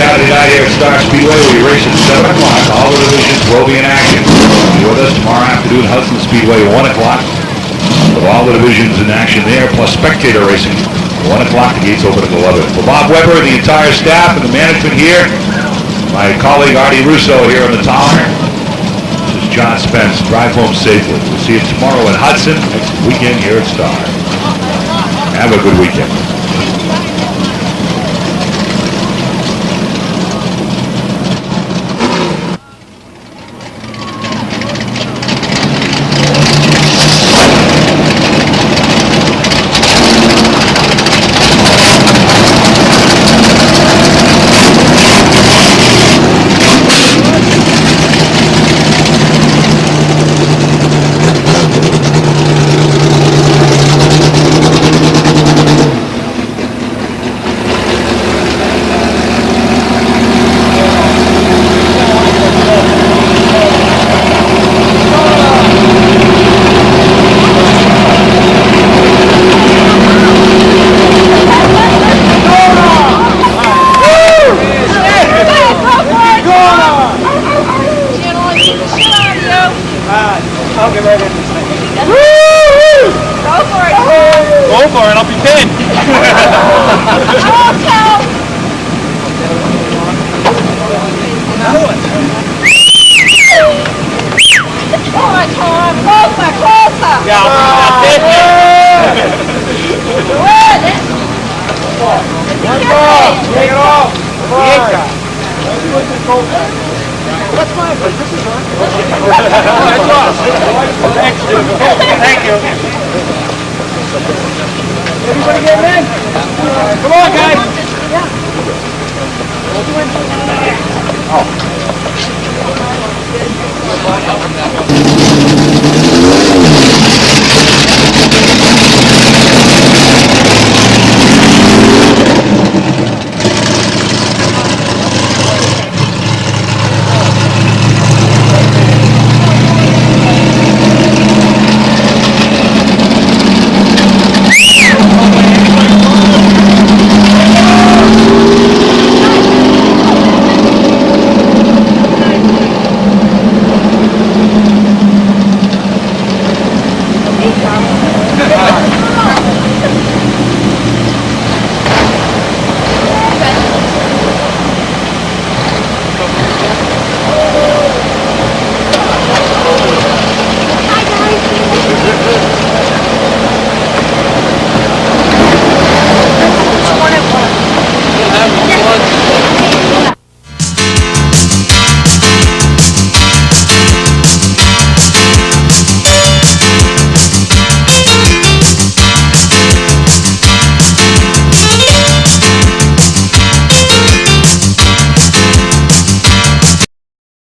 Saturday night here at Star Speedway, we race at 7 o'clock. All the divisions will be in action. Be with us tomorrow afternoon, Hudson Speedway, 1 o'clock. With all the divisions in action there, plus spectator racing. 1 o'clock, the gates open at 11. For Bob Weber, the entire staff, and the management here, my colleague Artie Russo here on the tower. This is John Spence. Drive home safely. We'll see you tomorrow in Hudson, next weekend here at Star. Have a good weekend. I'll get right in this thing. Woo! Go for it. Go for it, I'll be pinned. Come on, Tom. Closer, closer. Yeah, that's it. Good. One ball. Take it off. That's fine, but this is on. That's off. Thank you. Everybody get in? Come on, guys. Oh.